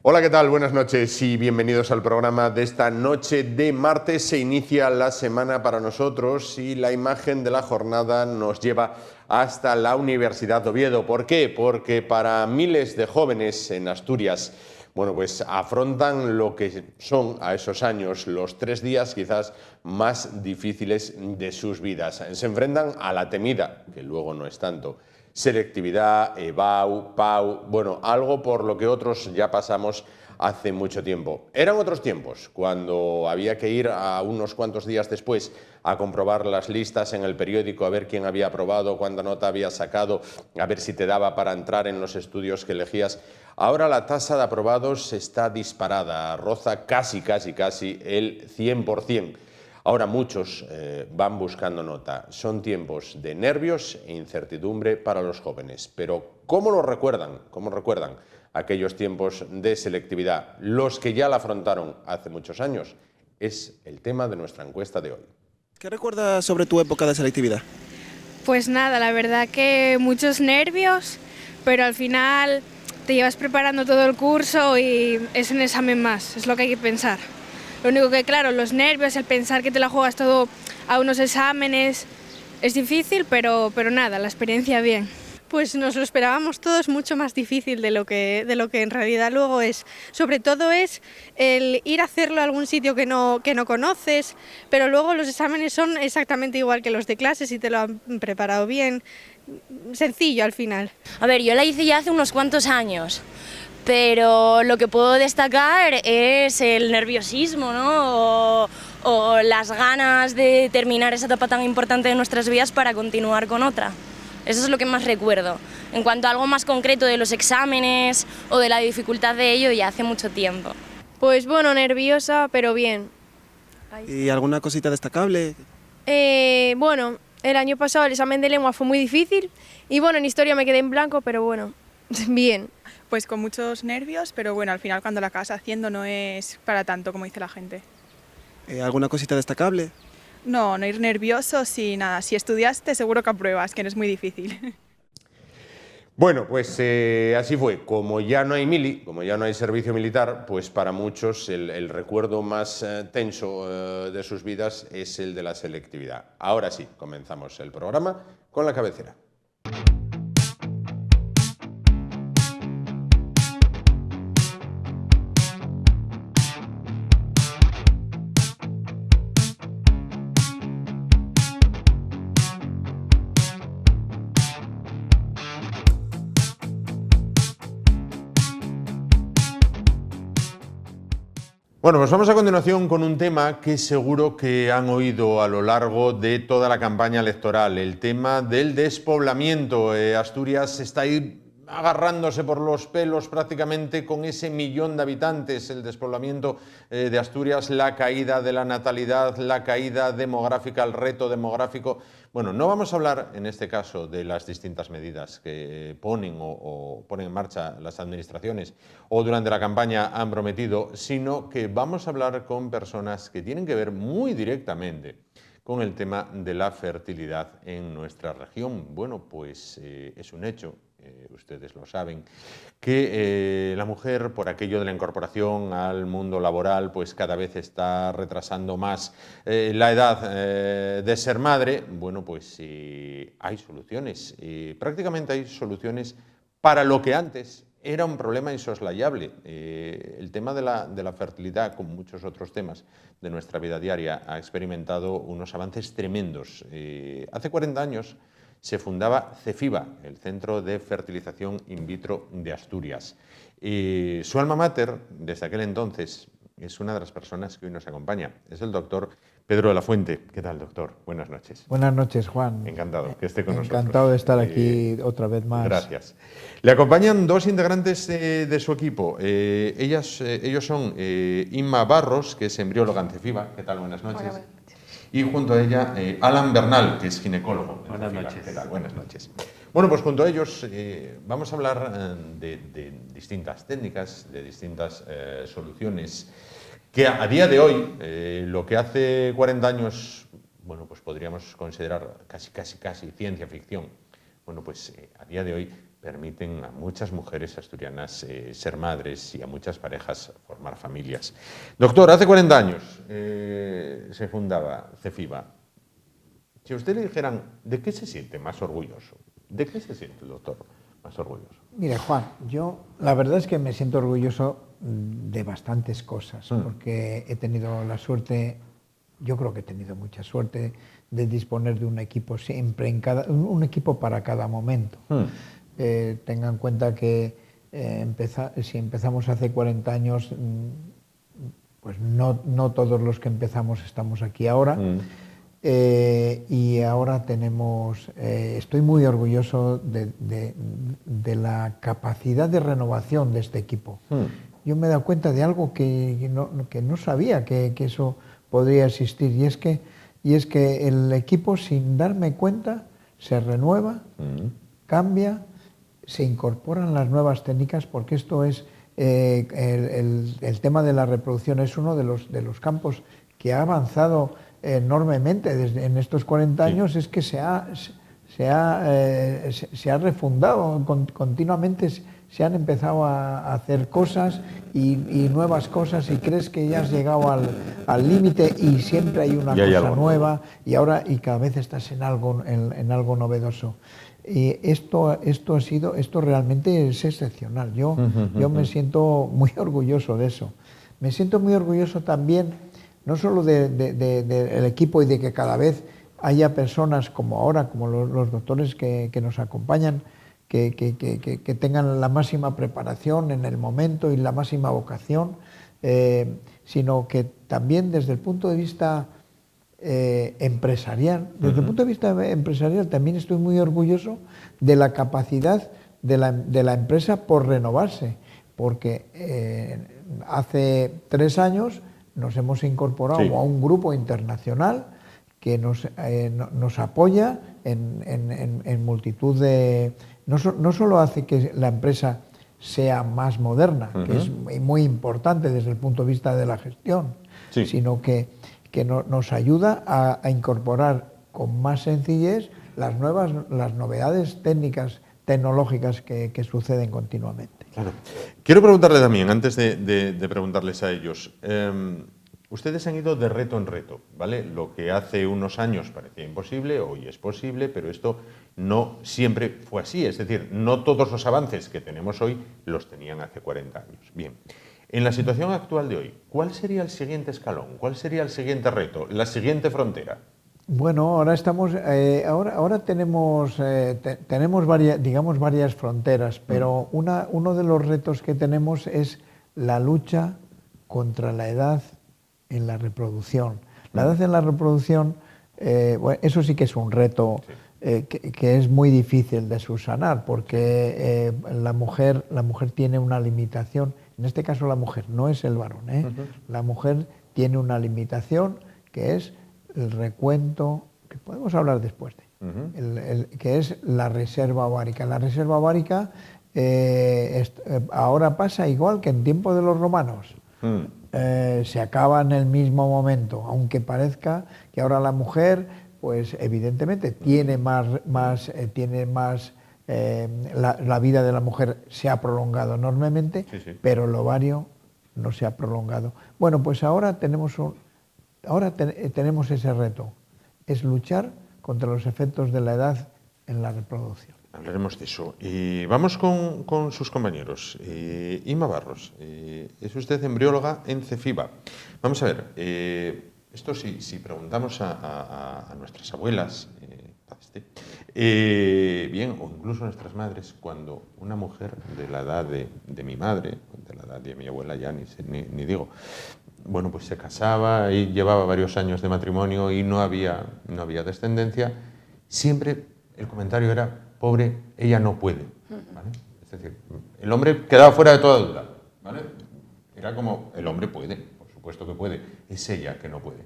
Hola, ¿qué tal? Buenas noches y bienvenidos al programa de esta noche de martes. Se inicia la semana para nosotros y la imagen de la jornada nos lleva hasta la Universidad de Oviedo. ¿Por qué? Porque para miles de jóvenes en Asturias, bueno, pues afrontan lo que son a esos años los 3 días quizás más difíciles de sus vidas. Se enfrentan a la temida, que luego no es tanto, selectividad, EBAU, PAU, bueno, algo por lo que otros ya pasamos hace mucho tiempo. Eran otros tiempos, cuando había que ir a unos cuantos días después a comprobar las listas en el periódico, a ver quién había aprobado, cuánta nota había sacado, a ver si te daba para entrar en los estudios que elegías. Ahora la tasa de aprobados está disparada, roza casi el 100%. Ahora muchos van buscando nota. Son tiempos de nervios e incertidumbre para los jóvenes. Pero ¿cómo lo recuerdan? ¿Cómo recuerdan aquellos tiempos de selectividad? Los que ya la afrontaron hace muchos años. Es el tema de nuestra encuesta de hoy. ¿Qué recuerdas sobre tu época de selectividad? Pues nada, la verdad que muchos nervios, pero al final te llevas preparando todo el curso y es un examen más, es lo que hay que pensar. Lo único que, claro, los nervios, el pensar que te la juegas todo a unos exámenes, es difícil, pero nada, la experiencia bien. Pues nos lo esperábamos todos mucho más difícil de lo que en realidad luego es. Sobre todo es el ir a hacerlo a algún sitio que no conoces, pero luego los exámenes son exactamente igual que los de clase si te lo han preparado bien. Sencillo al final. A ver, yo la hice ya hace unos cuantos años, pero lo que puedo destacar es el nerviosismo, ¿no? O las ganas de terminar esa etapa tan importante de nuestras vidas para continuar con otra. Eso es lo que más recuerdo. En cuanto a algo más concreto de los exámenes o de la dificultad de ello, ya hace mucho tiempo. Pues bueno, nerviosa, pero bien. ¿Y alguna cosita destacable? Bueno, el año pasado el examen de lengua fue muy difícil y bueno, en historia me quedé en blanco, pero bueno, bien. Pues con muchos nervios, pero bueno, al final cuando la acabas haciendo no es para tanto como dice la gente. ¿Alguna cosita destacable? No ir nerviosos y nada, si estudiaste seguro que apruebas, que no es muy difícil. Bueno, pues así fue. Como ya no hay mili, como ya no hay servicio militar, pues para muchos el recuerdo más tenso de sus vidas es el de la selectividad. Ahora sí, comenzamos el programa con la cabecera. Bueno, pues vamos a continuación con un tema que seguro que han oído a lo largo de toda la campaña electoral, el tema del despoblamiento. Asturias está ahí agarrándose por los pelos prácticamente con ese 1.000.000 de habitantes, el despoblamiento de Asturias, la caída de la natalidad, la caída demográfica, el reto demográfico. Bueno, no vamos a hablar en este caso de las distintas medidas que ponen o ponen en marcha las administraciones o durante la campaña han prometido, sino que vamos a hablar con personas que tienen que ver muy directamente con el tema de la fertilidad en nuestra región. Bueno, pues es un hecho, ustedes lo saben, que la mujer, por aquello de la incorporación al mundo laboral, pues cada vez está retrasando más la edad de ser madre. Bueno, pues hay soluciones, prácticamente hay soluciones para lo que antes era un problema insoslayable. El tema de la fertilidad, como muchos otros temas de nuestra vida diaria, ha experimentado unos avances tremendos. Hace 40 años se fundaba CEFIBA, el Centro de Fertilización In Vitro de Asturias. Su alma mater, desde aquel entonces, es una de las personas que hoy nos acompaña. Es el doctor Pedro de la Fuente. ¿Qué tal, doctor? Buenas noches. Buenas noches, Juan. Encantado que esté con nosotros. Encantado de estar aquí otra vez más. Gracias. Le acompañan dos integrantes de su equipo. Ellos son Inma Barros, que es embrióloga en CEFIBA. ¿Qué tal? Buenas noches. Hola. Y junto a ella, Alan Bernal, que es ginecólogo. Buenas noches. ¿Qué tal? Buenas noches. Bueno, pues junto a ellos vamos a hablar de distintas técnicas, de distintas soluciones que a día de hoy, lo que hace 40 años, bueno, pues podríamos considerar casi ciencia ficción. Bueno, pues a día de hoy permiten a muchas mujeres asturianas ser madres y a muchas parejas formar familias. Doctor, hace 40 años se fundaba CEFIBA. Si a usted le dijeran, ¿de qué se siente más orgulloso? ¿De qué se siente el doctor más orgulloso? Mire, Juan, yo la verdad es que me siento orgulloso de bastantes cosas, porque he tenido la suerte, yo creo que he tenido mucha suerte de disponer de un equipo siempre, un equipo para cada momento. Tengan en cuenta que si empezamos hace 40 años, pues no todos los que empezamos estamos aquí ahora. Y ahora estoy muy orgulloso de la capacidad de renovación de este equipo. Yo me he dado cuenta de algo que no sabía que eso podría existir, y es que el equipo, sin darme cuenta, se renueva, cambia, se incorporan las nuevas técnicas, porque esto es el tema de la reproducción es uno de los campos que ha avanzado enormemente en estos 40 años. Es que se ha refundado continuamente, se han empezado a hacer cosas y nuevas cosas, y crees que ya has llegado al límite y siempre hay una cosa nueva, y cada vez estás en algo novedoso. Y esto realmente es excepcional. Yo me siento muy orgulloso de eso. Me siento muy orgulloso también, no solo del equipo y de que cada vez haya personas como ahora, como los doctores que nos acompañan, que tengan la máxima preparación en el momento y la máxima vocación, sino que también desde el punto de vista empresarial. Desde el punto de vista empresarial también estoy muy orgulloso de la capacidad de la empresa por renovarse, porque hace 3 años nos hemos incorporado a un grupo internacional que nos apoya en multitud de... No solo hace que la empresa sea más moderna, que es muy importante desde el punto de vista de la gestión, sino que nos ayuda a incorporar con más sencillez las novedades tecnológicas que suceden continuamente. Claro. Quiero preguntarle también, antes de preguntarles a ellos, ustedes han ido de reto en reto, ¿vale? Lo que hace unos años parecía imposible, hoy es posible, pero esto no siempre fue así. Es decir, no todos los avances que tenemos hoy los tenían hace 40 años. Bien, en la situación actual de hoy, ¿cuál sería el siguiente escalón? ¿Cuál sería el siguiente reto? ¿La siguiente frontera? Bueno, ahora tenemos varias fronteras, pero uno de los retos que tenemos es la lucha contra la edad en la reproducción. La edad en la reproducción, eso sí que es un reto que es muy difícil de subsanar, porque la mujer tiene una limitación. En este caso la mujer, no es el varón, La mujer tiene una limitación que es el recuento, que podemos hablar después que es la reserva ovárica. La reserva ovárica ahora pasa igual que en tiempo de los romanos. Se acaba en el mismo momento, aunque parezca que ahora la mujer, pues evidentemente tiene más la vida de la mujer se ha prolongado enormemente, pero el ovario no se ha prolongado. Bueno, pues ahora tenemos ese reto, es luchar contra los efectos de la edad en la reproducción. Hablaremos de eso. Y vamos con sus compañeros. Inma Barros, es usted embrióloga en CEFIBA. Vamos a ver, esto si preguntamos a nuestras abuelas, bien, o incluso a nuestras madres, cuando una mujer de la edad de mi madre, de la edad de mi abuela ya ni digo, bueno, pues se casaba y llevaba varios años de matrimonio y no había descendencia, siempre el comentario era: pobre, ella no puede, ¿vale? Es decir, el hombre quedaba fuera de toda duda, ¿vale? Era como, el hombre puede, por supuesto que puede, es ella que no puede.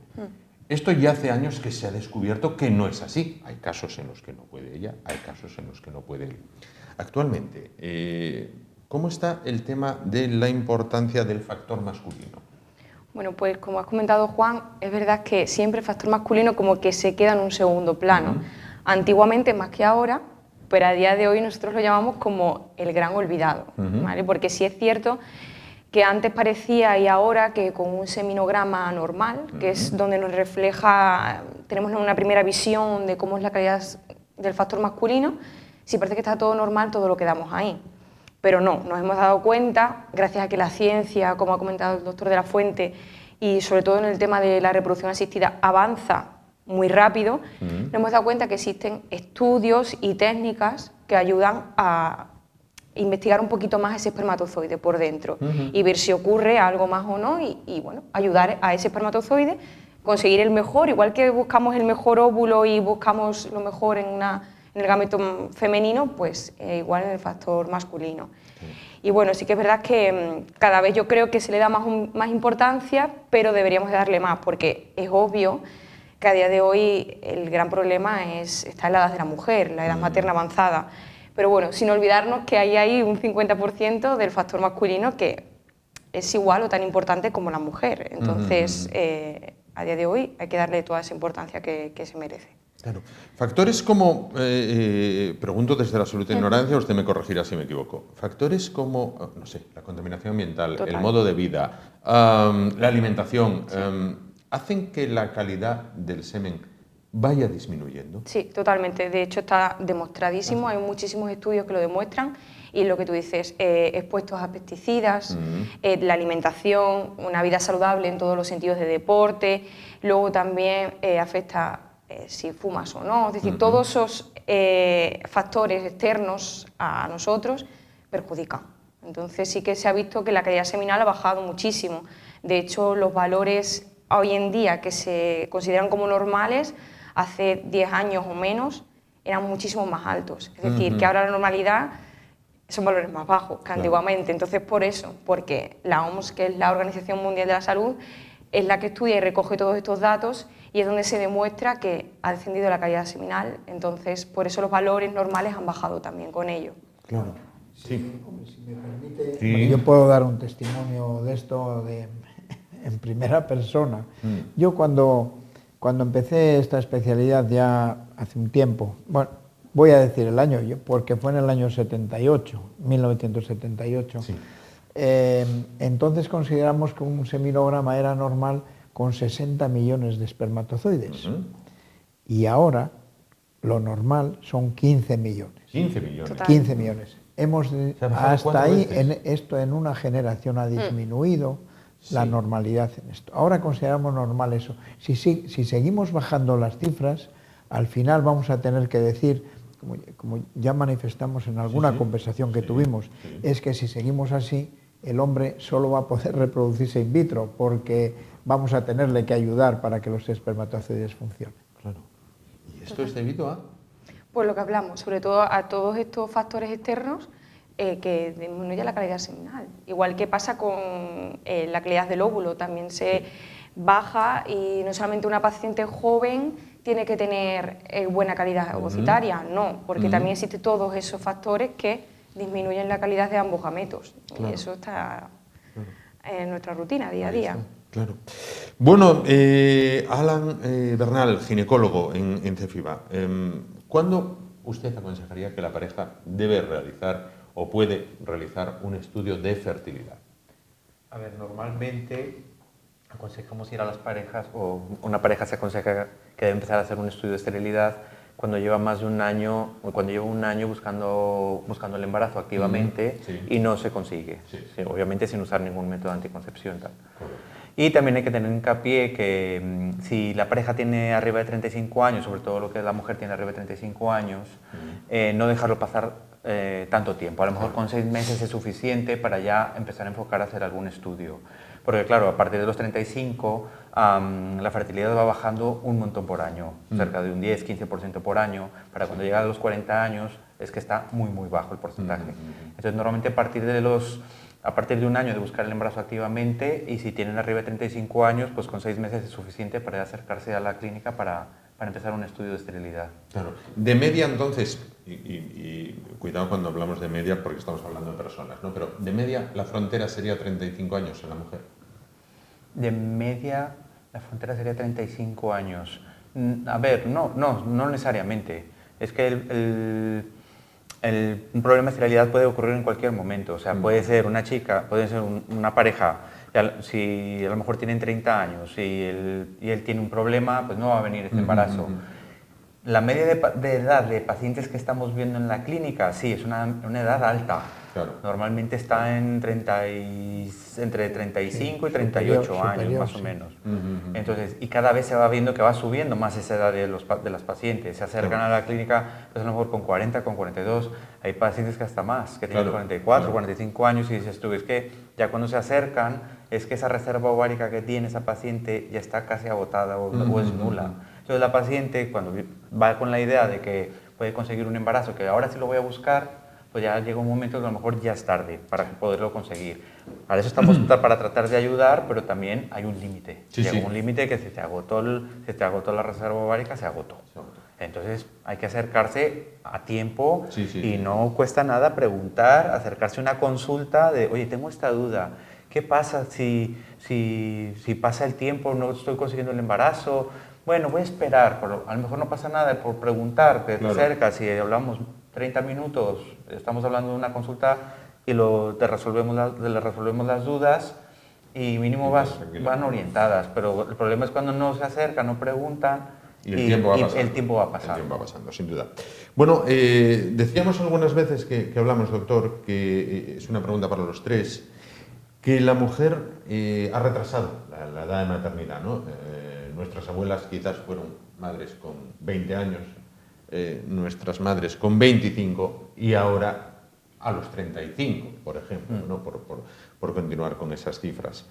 Esto ya hace años que se ha descubierto que no es así. Hay casos en los que no puede ella, hay casos en los que no puede él. Actualmente, ¿cómo está el tema de la importancia del factor masculino? Bueno, pues como has comentado, Juan, es verdad que siempre el factor masculino como que se queda en un segundo plano. Antiguamente, más que ahora, pero a día de hoy nosotros lo llamamos como el gran olvidado, ¿vale? Porque sí es cierto que antes parecía y ahora que con un seminograma normal, que es donde nos refleja, tenemos una primera visión de cómo es la calidad del factor masculino, sí parece que está todo normal, todo lo que damos ahí. Pero no, nos hemos dado cuenta, gracias a que la ciencia, como ha comentado el doctor de la Fuente, y sobre todo en el tema de la reproducción asistida, avanza muy rápido, nos hemos dado cuenta que existen estudios y técnicas que ayudan a investigar un poquito más ese espermatozoide por dentro y ver si ocurre algo más o no y bueno, ayudar a ese espermatozoide, conseguir el mejor, igual que buscamos el mejor óvulo y buscamos lo mejor en el gameto femenino, pues igual en el factor masculino. Y bueno, sí que es verdad que cada vez yo creo que se le da más importancia, pero deberíamos de darle más, porque es obvio que a día de hoy el gran problema está en la edad de la mujer, la edad materna avanzada. Pero bueno, sin olvidarnos que hay un 50% del factor masculino que es igual o tan importante como la mujer. Entonces, a día de hoy hay que darle toda esa importancia que se merece. Claro. Factores como, pregunto desde la absoluta ignorancia, usted me corregirá si me equivoco, factores como, no sé, la contaminación ambiental, el modo de vida, la alimentación, ¿hacen que la calidad del semen vaya disminuyendo? Sí, totalmente. De hecho, está demostradísimo, hay muchísimos estudios que lo demuestran y lo que tú dices, expuestos a pesticidas, la alimentación, una vida saludable en todos los sentidos de deporte, luego también afecta si fumas o no, es decir, todos esos factores externos a nosotros perjudican. Entonces sí que se ha visto que la calidad seminal ha bajado muchísimo. De hecho, los valores hoy en día que se consideran como normales, hace 10 años o menos, eran muchísimo más altos. Es decir, que ahora la normalidad son valores más bajos que antiguamente. Entonces, por eso, porque la OMS, que es la Organización Mundial de la Salud, es la que estudia y recoge todos estos datos y es donde se demuestra que ha descendido la calidad seminal. Entonces, por eso los valores normales han bajado también con ello. Claro. Sí. Si me permite, yo puedo dar un testimonio de esto en primera persona. Yo cuando empecé esta especialidad ya hace un tiempo, bueno, voy a decir el año, porque fue en el año 78, 1978, Sí. Entonces consideramos que un seminograma era normal con 60 millones de espermatozoides. Y ahora lo normal son 15 millones. 15 millones. Total. 15 millones. Hasta ahí, esto en una generación ha disminuido la normalidad en esto. Ahora consideramos normal eso. Si seguimos bajando las cifras, al final vamos a tener que decir, como ya manifestamos en alguna conversación que tuvimos, es que si seguimos así, el hombre solo va a poder reproducirse in vitro, porque vamos a tenerle que ayudar para que los espermatozoides funcionen. Claro. ¿Y esto es debido a? Pues lo que hablamos, sobre todo a todos estos factores externos que disminuyen la calidad seminal. Igual que pasa con la calidad del óvulo, también se baja y no solamente una paciente joven tiene que tener buena calidad ovocitaria, no, porque también existen todos esos factores que disminuyen la calidad de ambos gametos. Y eso está en nuestra rutina día a día. Claro. Bueno, Alan Bernal, ginecólogo en CEFIBA, ¿cuándo usted aconsejaría que la pareja debe realizar o puede realizar un estudio de fertilidad? A ver, normalmente aconsejamos ir a las parejas, o una pareja se aconseja que debe empezar a hacer un estudio de esterilidad cuando lleva más de un año, o cuando lleva un año buscando el embarazo activamente y no se consigue, obviamente sin usar ningún método de anticoncepción. Tal. Y también hay que tener hincapié que si la pareja tiene arriba de 35 años, sobre todo lo que la mujer tiene arriba de 35 años, no dejarlo pasar tanto tiempo. A lo mejor con 6 meses es suficiente para ya empezar a enfocar a hacer algún estudio. Porque claro, a partir de los 35 la fertilidad va bajando un montón por año, cerca de un 10-15% por año. Para cuando llega a los 40 años es que está muy bajo el porcentaje. Entonces normalmente a partir de un año de buscar el embarazo activamente, y si tienen arriba de 35 años, pues con 6 meses es suficiente para acercarse a la clínica para empezar un estudio de esterilidad. Claro. De media, entonces, y cuidado cuando hablamos de media porque estamos hablando de personas, ¿no? Pero de media la frontera sería 35 años en la mujer. De media la frontera sería 35 años. A ver, no necesariamente. Es que un problema de esterilidad puede ocurrir en cualquier momento. O sea, puede ser una chica, puede ser una pareja, si a lo mejor tienen 30 años y él tiene un problema, pues no va a venir este embarazo. La media de edad de pacientes que estamos viendo en la clínica, sí, es una edad alta. Claro. Normalmente está entre 35 y 38 años, más o menos. Entonces, y cada vez se va viendo que va subiendo más esa edad de las pacientes. Se acercan a la clínica, pues a lo mejor con 40, con 42. Hay pacientes que hasta más, que tienen 44, 45 años, y dices tú, es que ya cuando se acercan, es que esa reserva ovárica que tiene esa paciente ya está casi agotada o es nula. Entonces la paciente, cuando va con la idea de que puede conseguir un embarazo, que ahora sí lo voy a buscar, pues ya llega un momento que a lo mejor ya es tarde para poderlo conseguir. Para eso estamos para tratar de ayudar, pero también hay un límite. Llega un límite que se te agotó la reserva ovárica, se agotó. Entonces hay que acercarse a tiempo y no cuesta nada preguntar, acercarse a una consulta de, oye, tengo esta duda, ¿qué pasa si pasa el tiempo, no estoy consiguiendo el embarazo? Bueno, voy a esperar, a lo mejor no pasa nada por preguntar, te acercas y hablamos 30 minutos, estamos hablando de una consulta y le resolvemos las dudas y mínimo van orientadas, pero el problema es cuando no se acercan, no preguntan y el tiempo va pasando. El tiempo va pasando, sin duda. Bueno, decíamos algunas veces que hablamos, doctor, que es una pregunta para los tres, que la mujer ha retrasado la edad de maternidad, ¿no? Nuestras abuelas quizás fueron madres con 20 años, nuestras madres con 25 y ahora a los 35, por ejemplo, ¿no? por continuar con esas cifras.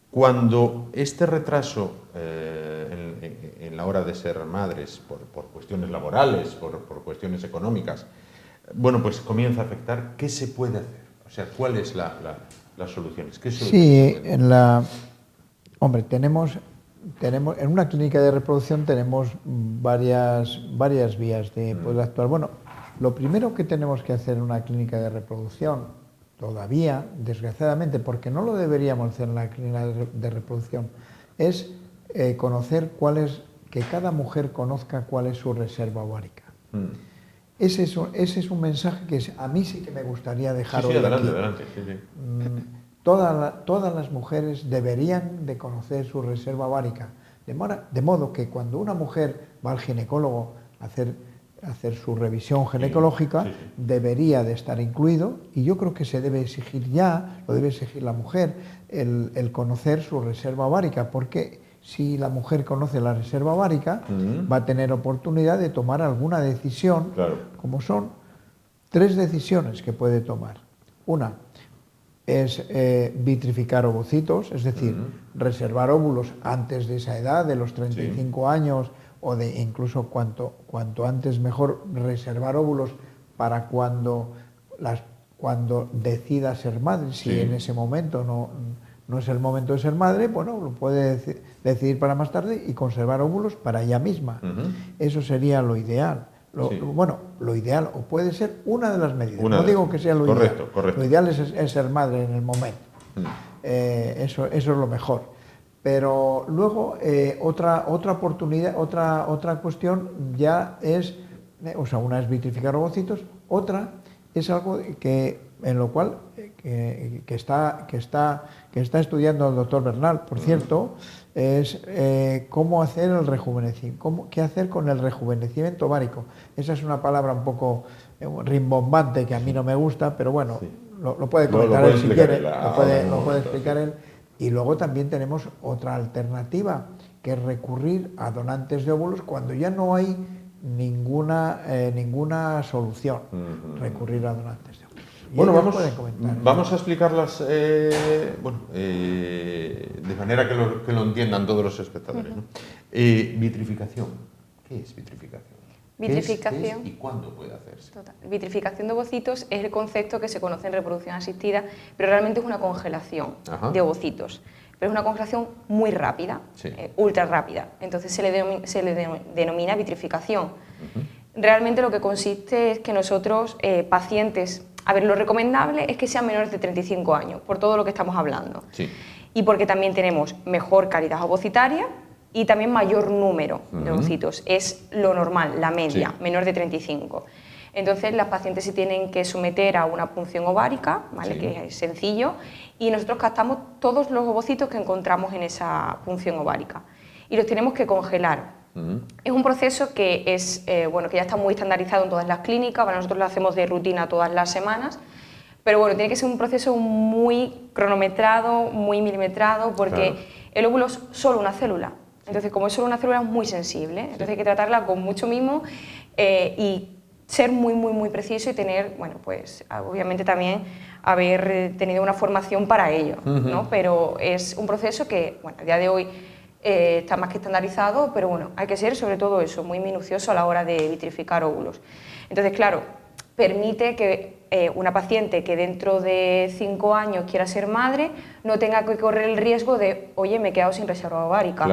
Cuando este retraso en la hora de ser madres, por cuestiones laborales, por cuestiones económicas, bueno, pues comienza a afectar, ¿qué se puede hacer? O sea, ¿cuáles las soluciones? ¿Qué soluciones? Hombre, tenemos en una clínica de reproducción tenemos varias vías de poder actuar. Bueno, lo primero que tenemos que hacer en una clínica de reproducción, todavía, desgraciadamente, porque no lo deberíamos hacer en la clínica de reproducción, es que cada mujer conozca cuál es su reserva ovárica. Ese es un mensaje que a mí sí que me gustaría dejar hoy adelante. Todas las mujeres deberían de conocer su reserva ovárica, de modo que cuando una mujer va al ginecólogo a hacer su revisión ginecológica, debería de estar incluido, y yo creo que se debe exigir lo debe exigir la mujer, el conocer su reserva ovárica, porque si la mujer conoce la reserva ovárica, va a tener oportunidad de tomar alguna decisión, como son 3 decisiones que puede tomar. Una es vitrificar ovocitos, es decir, reservar óvulos antes de esa edad, de los 35 años, o de incluso cuanto antes mejor, reservar óvulos para cuando decida ser madre. Si en ese momento no es el momento de ser madre, bueno, lo puede decidir para más tarde y conservar óvulos para ella misma. Eso sería lo ideal. Lo ideal, o puede ser una de las medidas. No digo que sea lo ideal. Correcto. Lo ideal es ser madre en el momento. Eso es lo mejor. Pero luego otra oportunidad, otra cuestión ya es, una es vitrificar ovocitos, otra es algo en lo cual que está estudiando el doctor Bernal, por cierto, es cómo hacer el rejuvenecimiento, qué hacer con el rejuvenecimiento ovárico. Esa es una palabra un poco rimbombante que a mí no me gusta, pero bueno, lo puede comentar él si quiere, lo puede explicar él. Y luego también tenemos otra alternativa, que es recurrir a donantes de óvulos cuando ya no hay ninguna solución. Recurrir a donantes de óvulos. Bueno, vamos a explicarlas de manera que lo entiendan todos los espectadores, ¿no? Vitrificación. ¿Qué es vitrificación? Vitrificación. ¿Qué es y cuándo puede hacerse? Total. Vitrificación de ovocitos es el concepto que se conoce en reproducción asistida, pero realmente es una congelación de ovocitos. Pero es una congelación muy rápida, ultra rápida. Entonces se le denomina vitrificación. Realmente lo que consiste es que nosotros, pacientes, lo recomendable es que sean menores de 35 años, por todo lo que estamos hablando. Y porque también tenemos mejor calidad ovocitaria, y también mayor número de ovocitos. Es lo normal, la media, menor de 35. Entonces las pacientes se tienen que someter a una punción ovárica, ¿vale? Que es sencillo, y nosotros captamos todos los ovocitos que encontramos en esa punción ovárica y los tenemos que congelar. Es un proceso que es bueno, que ya está muy estandarizado en todas las clínicas, para nosotros lo hacemos de rutina todas las semanas, pero bueno, tiene que ser un proceso muy cronometrado, muy milimetrado, porque el óvulo es solo una célula. Entonces, como es solo una célula, es muy sensible, entonces hay que tratarla con mucho mimo y ser muy preciso y tener, bueno, pues obviamente también haber tenido una formación para ello, ¿no? Pero es un proceso que, bueno, a día de hoy está más que estandarizado, pero bueno, hay que ser sobre todo eso, muy minucioso a la hora de vitrificar óvulos. Entonces, claro, permite que una paciente que dentro de 5 años quiera ser madre no tenga que correr el riesgo de, oye, me he quedado sin reserva ovárica,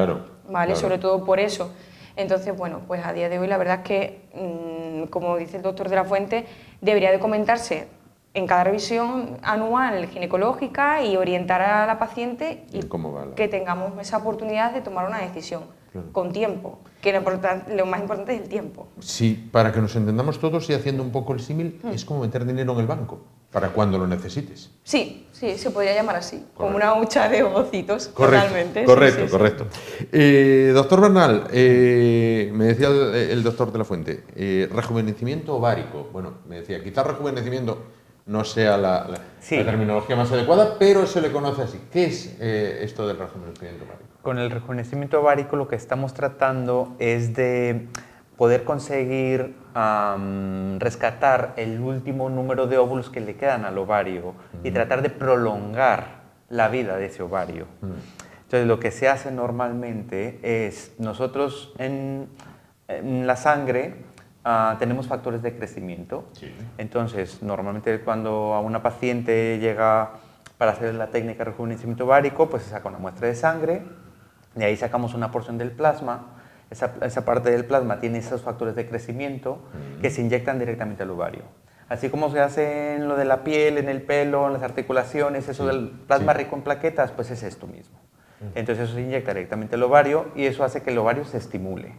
¿vale? Sobre todo por eso. Entonces, bueno, pues a día de hoy la verdad es que, como dice el doctor de la Fuente, debería de comentarse en cada revisión anual ginecológica y orientar a la paciente y que tengamos esa oportunidad de tomar una decisión con tiempo, que lo más importante es el tiempo. Sí, para que nos entendamos todos y haciendo un poco el símil, es como meter dinero en el banco, para cuando lo necesites. Sí, sí, se podría llamar así, como una hucha de ovocitos, correcto, totalmente. Correcto, sí, sí, correcto. Doctor Bernal, me decía el doctor de la Fuente, rejuvenecimiento ovárico. Bueno, me decía, quizás rejuvenecimiento no sea la terminología más adecuada, pero se le conoce así. ¿Qué es esto del rejuvenecimiento ovárico? Con el rejuvenecimiento ovárico lo que estamos tratando es de poder conseguir rescatar el último número de óvulos que le quedan al ovario y tratar de prolongar la vida de ese ovario. Entonces lo que se hace normalmente es, nosotros en la sangre tenemos factores de crecimiento. Entonces normalmente cuando a una paciente llega para hacer la técnica de rejuvenecimiento ovárico, pues se saca una muestra de sangre, de ahí sacamos una porción del plasma. Esa parte del plasma tiene esos factores de crecimiento que se inyectan directamente al ovario. Así como se hace en lo de la piel, en el pelo, en las articulaciones, eso del plasma rico en plaquetas, pues es esto mismo. Entonces eso se inyecta directamente al ovario y eso hace que el ovario se estimule.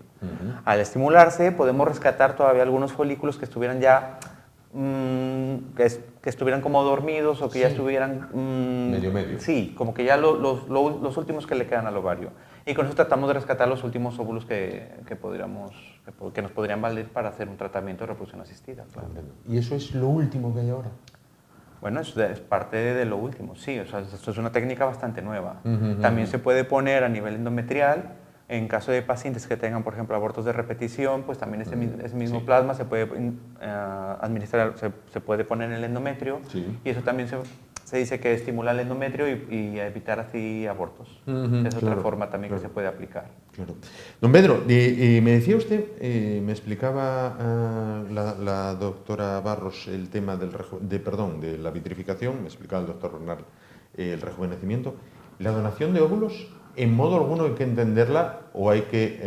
Al estimularse podemos rescatar todavía algunos folículos que estuvieran ya que estuvieran como dormidos o que ya estuvieran medio. Sí, como que ya los últimos que le quedan al ovario. Y con eso tratamos de rescatar los últimos óvulos que nos podrían valer para hacer un tratamiento de reproducción asistida. Claro. ¿Y eso es lo último que hay ahora? Bueno, es parte de lo último, sí. O sea, esto es una técnica bastante nueva. También se puede poner a nivel endometrial. En caso de pacientes que tengan, por ejemplo, abortos de repetición, pues también ese mismo plasma se puede administrar, se puede poner en el endometrio y eso también se dice que estimula el endometrio y evitar así abortos. Es otra forma también que se puede aplicar. Claro. Don Pedro, me decía usted, me explicaba la doctora Barros el tema de la vitrificación, me explicaba el doctor Bernal el rejuvenecimiento. La donación de óvulos, en modo alguno hay que entenderla o hay que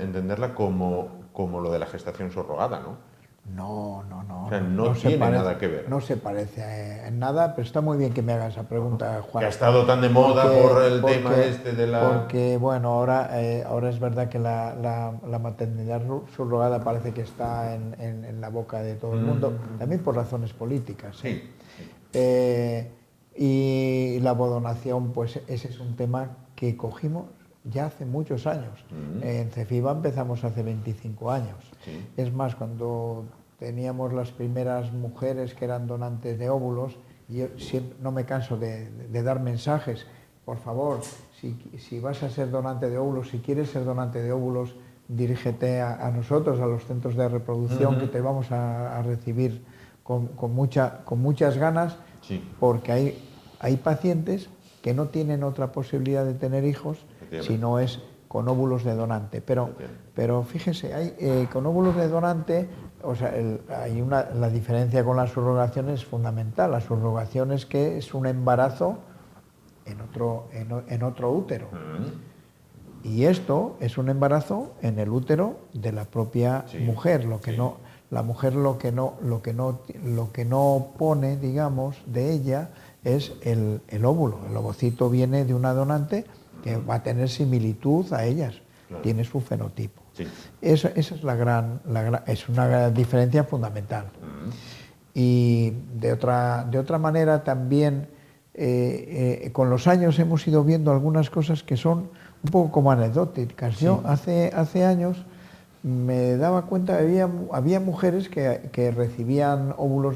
entenderla como lo de la gestación subrogada, ¿no? No. O sea, no tiene nada que ver. No se parece en nada, pero está muy bien que me haga esa pregunta, Juan. Que ha estado tan de moda por el tema este de la... Porque, bueno, ahora es verdad que la maternidad subrogada parece que está en la boca de todo el mundo, también por razones políticas. Y la abodonación, pues ese es un tema que cogimos ya hace muchos años. En CEFIBA empezamos hace 25 años. Es más, cuando teníamos las primeras mujeres que eran donantes de óvulos, yo siempre, no me canso de dar mensajes, por favor, si vas a ser donante de óvulos, si quieres ser donante de óvulos, dirígete a nosotros, a los centros de reproducción, que te vamos a recibir con muchas ganas, porque hay pacientes que no tienen otra posibilidad de tener hijos si no es con óvulos de donante. Pero fíjese, con óvulos de donante, o sea, la diferencia con la subrogación es fundamental. La subrogación es que es un embarazo en otro útero. Y esto es un embarazo en el útero de la propia mujer. La mujer lo que no pone, digamos, de ella es el óvulo. El ovocito viene de una donante que va a tener similitud a ellas, claro. Tiene su fenotipo. Sí. Esa es es una diferencia fundamental. Y de otra manera también, con los años hemos ido viendo algunas cosas que son un poco como anecdóticas. Sí. Yo hace años me daba cuenta que había mujeres que recibían óvulos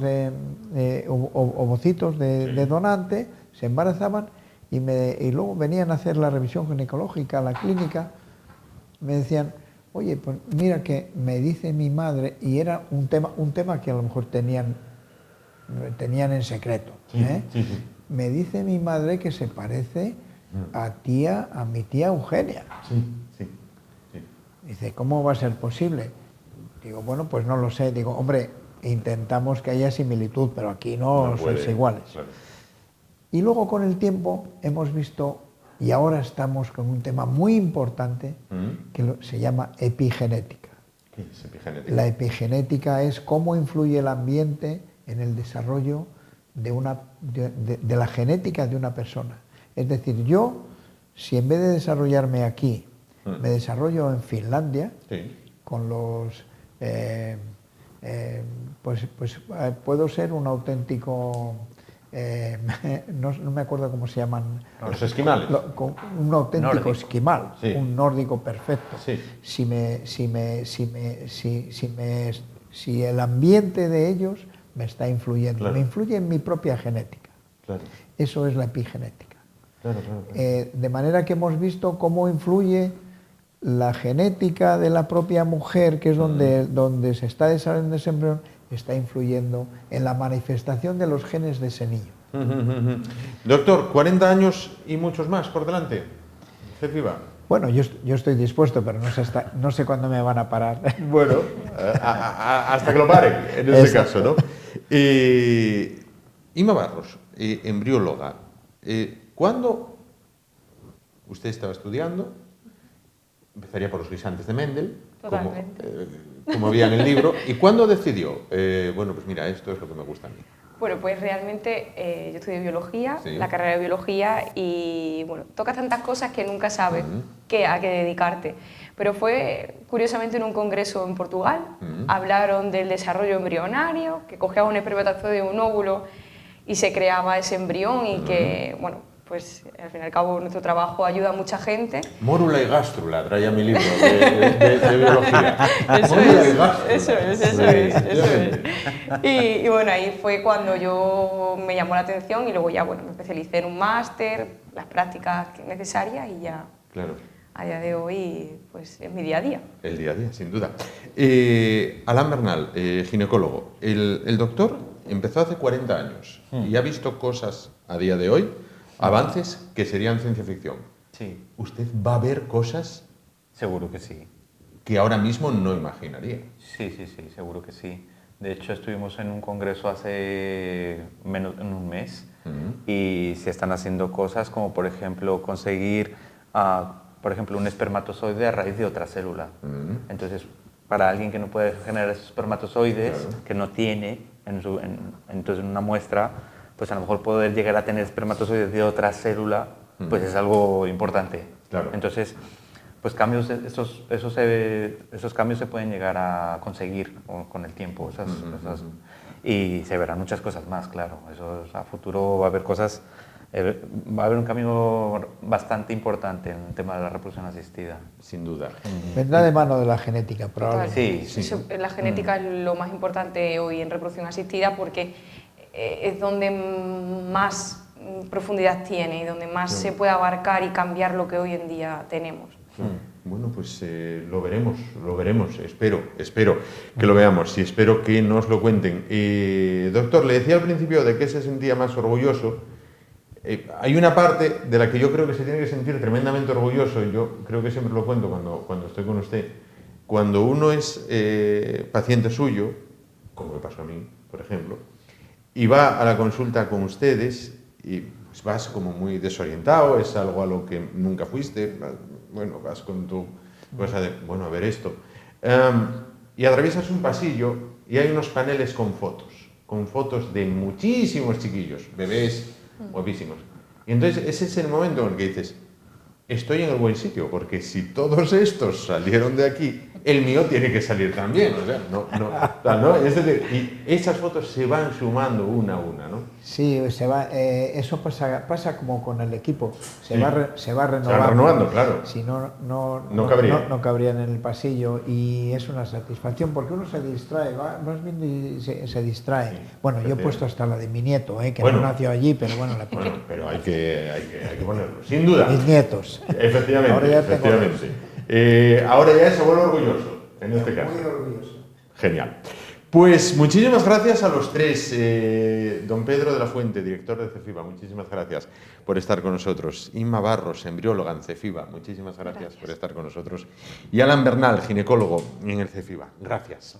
ovocitos de donante, se embarazaban y luego venían a hacer la revisión ginecológica a la clínica. Me decían, oye, pues mira que me dice mi madre, y era un tema que a lo mejor tenían en secreto. Sí. Me dice mi madre que se parece a mi tía Eugenia. Sí. Dice, ¿cómo va a ser posible? Digo, bueno, pues no lo sé. Digo, hombre, intentamos que haya similitud, pero aquí no sois iguales. Claro. Y luego con el tiempo hemos visto, y ahora estamos con un tema muy importante, que se llama epigenética. ¿Qué es epigenética? La epigenética es cómo influye el ambiente en el desarrollo de la genética de una persona. Es decir, yo, si en vez de desarrollarme aquí, me desarrollo en Finlandia, sí, con los... pues puedo ser un auténtico... no me acuerdo cómo se llaman. Los esquimales. Un auténtico nórdico. Esquimal, sí, un nórdico perfecto. Sí. Si el ambiente de ellos me está influyendo, claro, me influye en mi propia genética. Claro. Eso es la epigenética. Claro. De manera que hemos visto cómo influye la genética de la propia mujer, que es donde se está desarrollando ese embrión, está influyendo en la manifestación de los genes de ese niño. Doctor, 40 años y muchos más por delante. ¿Usted viva? Bueno, yo estoy dispuesto, pero no sé cuándo me van a parar. Bueno, hasta que lo paren, en ese caso, ¿no? Ima Barros, embrióloga. ¿Cuándo usted estaba estudiando? Empezaría por los guisantes de Mendel, como había en el libro. ¿Y cuándo decidió? Bueno, pues mira, esto es lo que me gusta a mí. Bueno, pues realmente yo estudié biología, sí, la carrera de biología, y bueno, tocas tantas cosas que nunca sabes a qué dedicarte. Pero fue curiosamente en un congreso en Portugal, hablaron del desarrollo embrionario, que cogía un espermatozoide de un óvulo y se creaba ese embrión, y que, bueno, pues al fin y al cabo nuestro trabajo ayuda a mucha gente. Mórula y gástrula, traía mi libro de biología. Eso es. Y bueno, ahí fue cuando yo me llamó la atención, y luego ya, bueno, me especialicé en un máster, las prácticas necesarias, y ya, claro, a día de hoy, pues es mi día a día. El día a día, sin duda. Alain Bernal, ginecólogo. El doctor empezó hace 40 años y ha visto cosas a día de hoy, avances que serían ciencia ficción. Sí. ¿Usted va a ver cosas? Seguro que sí. Que ahora mismo no imaginaría. Sí, seguro que sí. De hecho, estuvimos en un congreso hace menos de un mes y se están haciendo cosas como, por ejemplo, conseguir, por ejemplo, un espermatozoide a raíz de otra célula. Entonces, para alguien que no puede generar esos espermatozoides, claro, que no tiene entonces en una muestra, pues a lo mejor poder llegar a tener espermatozoides de otra célula, pues es algo importante. Claro. Entonces, pues esos cambios se pueden llegar a conseguir con el tiempo. Y se verán muchas cosas más, claro. A futuro va a haber cosas, va a haber un cambio bastante importante en el tema de la reproducción asistida. Sin duda. Vendrá de mano de la genética, probablemente. Sí. La genética es lo más importante hoy en reproducción asistida, porque es donde más profundidad tiene y donde más se puede abarcar y cambiar lo que hoy en día tenemos. Bueno, pues lo veremos, espero que lo veamos y espero que nos lo cuenten. Doctor, le decía al principio de qué se sentía más orgulloso. Hay una parte de la que yo creo que se tiene que sentir tremendamente orgulloso, y yo creo que siempre lo cuento cuando estoy con usted. Cuando uno es paciente suyo, como me pasó a mí, por ejemplo, y va a la consulta con ustedes y pues vas como muy desorientado, es algo a lo que nunca fuiste, bueno, vas con tu cosa de, bueno, a ver esto. Y atraviesas un pasillo y hay unos paneles con fotos de muchísimos chiquillos, bebés guapísimos. Y entonces ese es el momento en el que dices, estoy en el buen sitio, porque si todos estos salieron de aquí, el mío tiene que salir también. O sea, ¿no? Es decir, y esas fotos se van sumando una a una, ¿no? Sí, eso pasa como con el equipo, se va renovando. Se va renovando, claro. Si no cabrían en el pasillo, y es una satisfacción porque uno se distrae, vas viendo y se distrae. Sí, bueno, yo he puesto hasta la de mi nieto, que no nació allí, pero bueno, la bueno, pero hay que ponerlo, sin duda. Mis nietos. Efectivamente, ahora ya ahora ya se vuelve orgulloso, en este caso. Muy orgulloso. Genial. Pues muchísimas gracias a los tres. Don Pedro de la Fuente, director de CEFIBA, muchísimas gracias por estar con nosotros. Inma Barros, embrióloga en CEFIBA, muchísimas gracias por estar con nosotros. Y Alan Bernal, ginecólogo en el CEFIBA, gracias.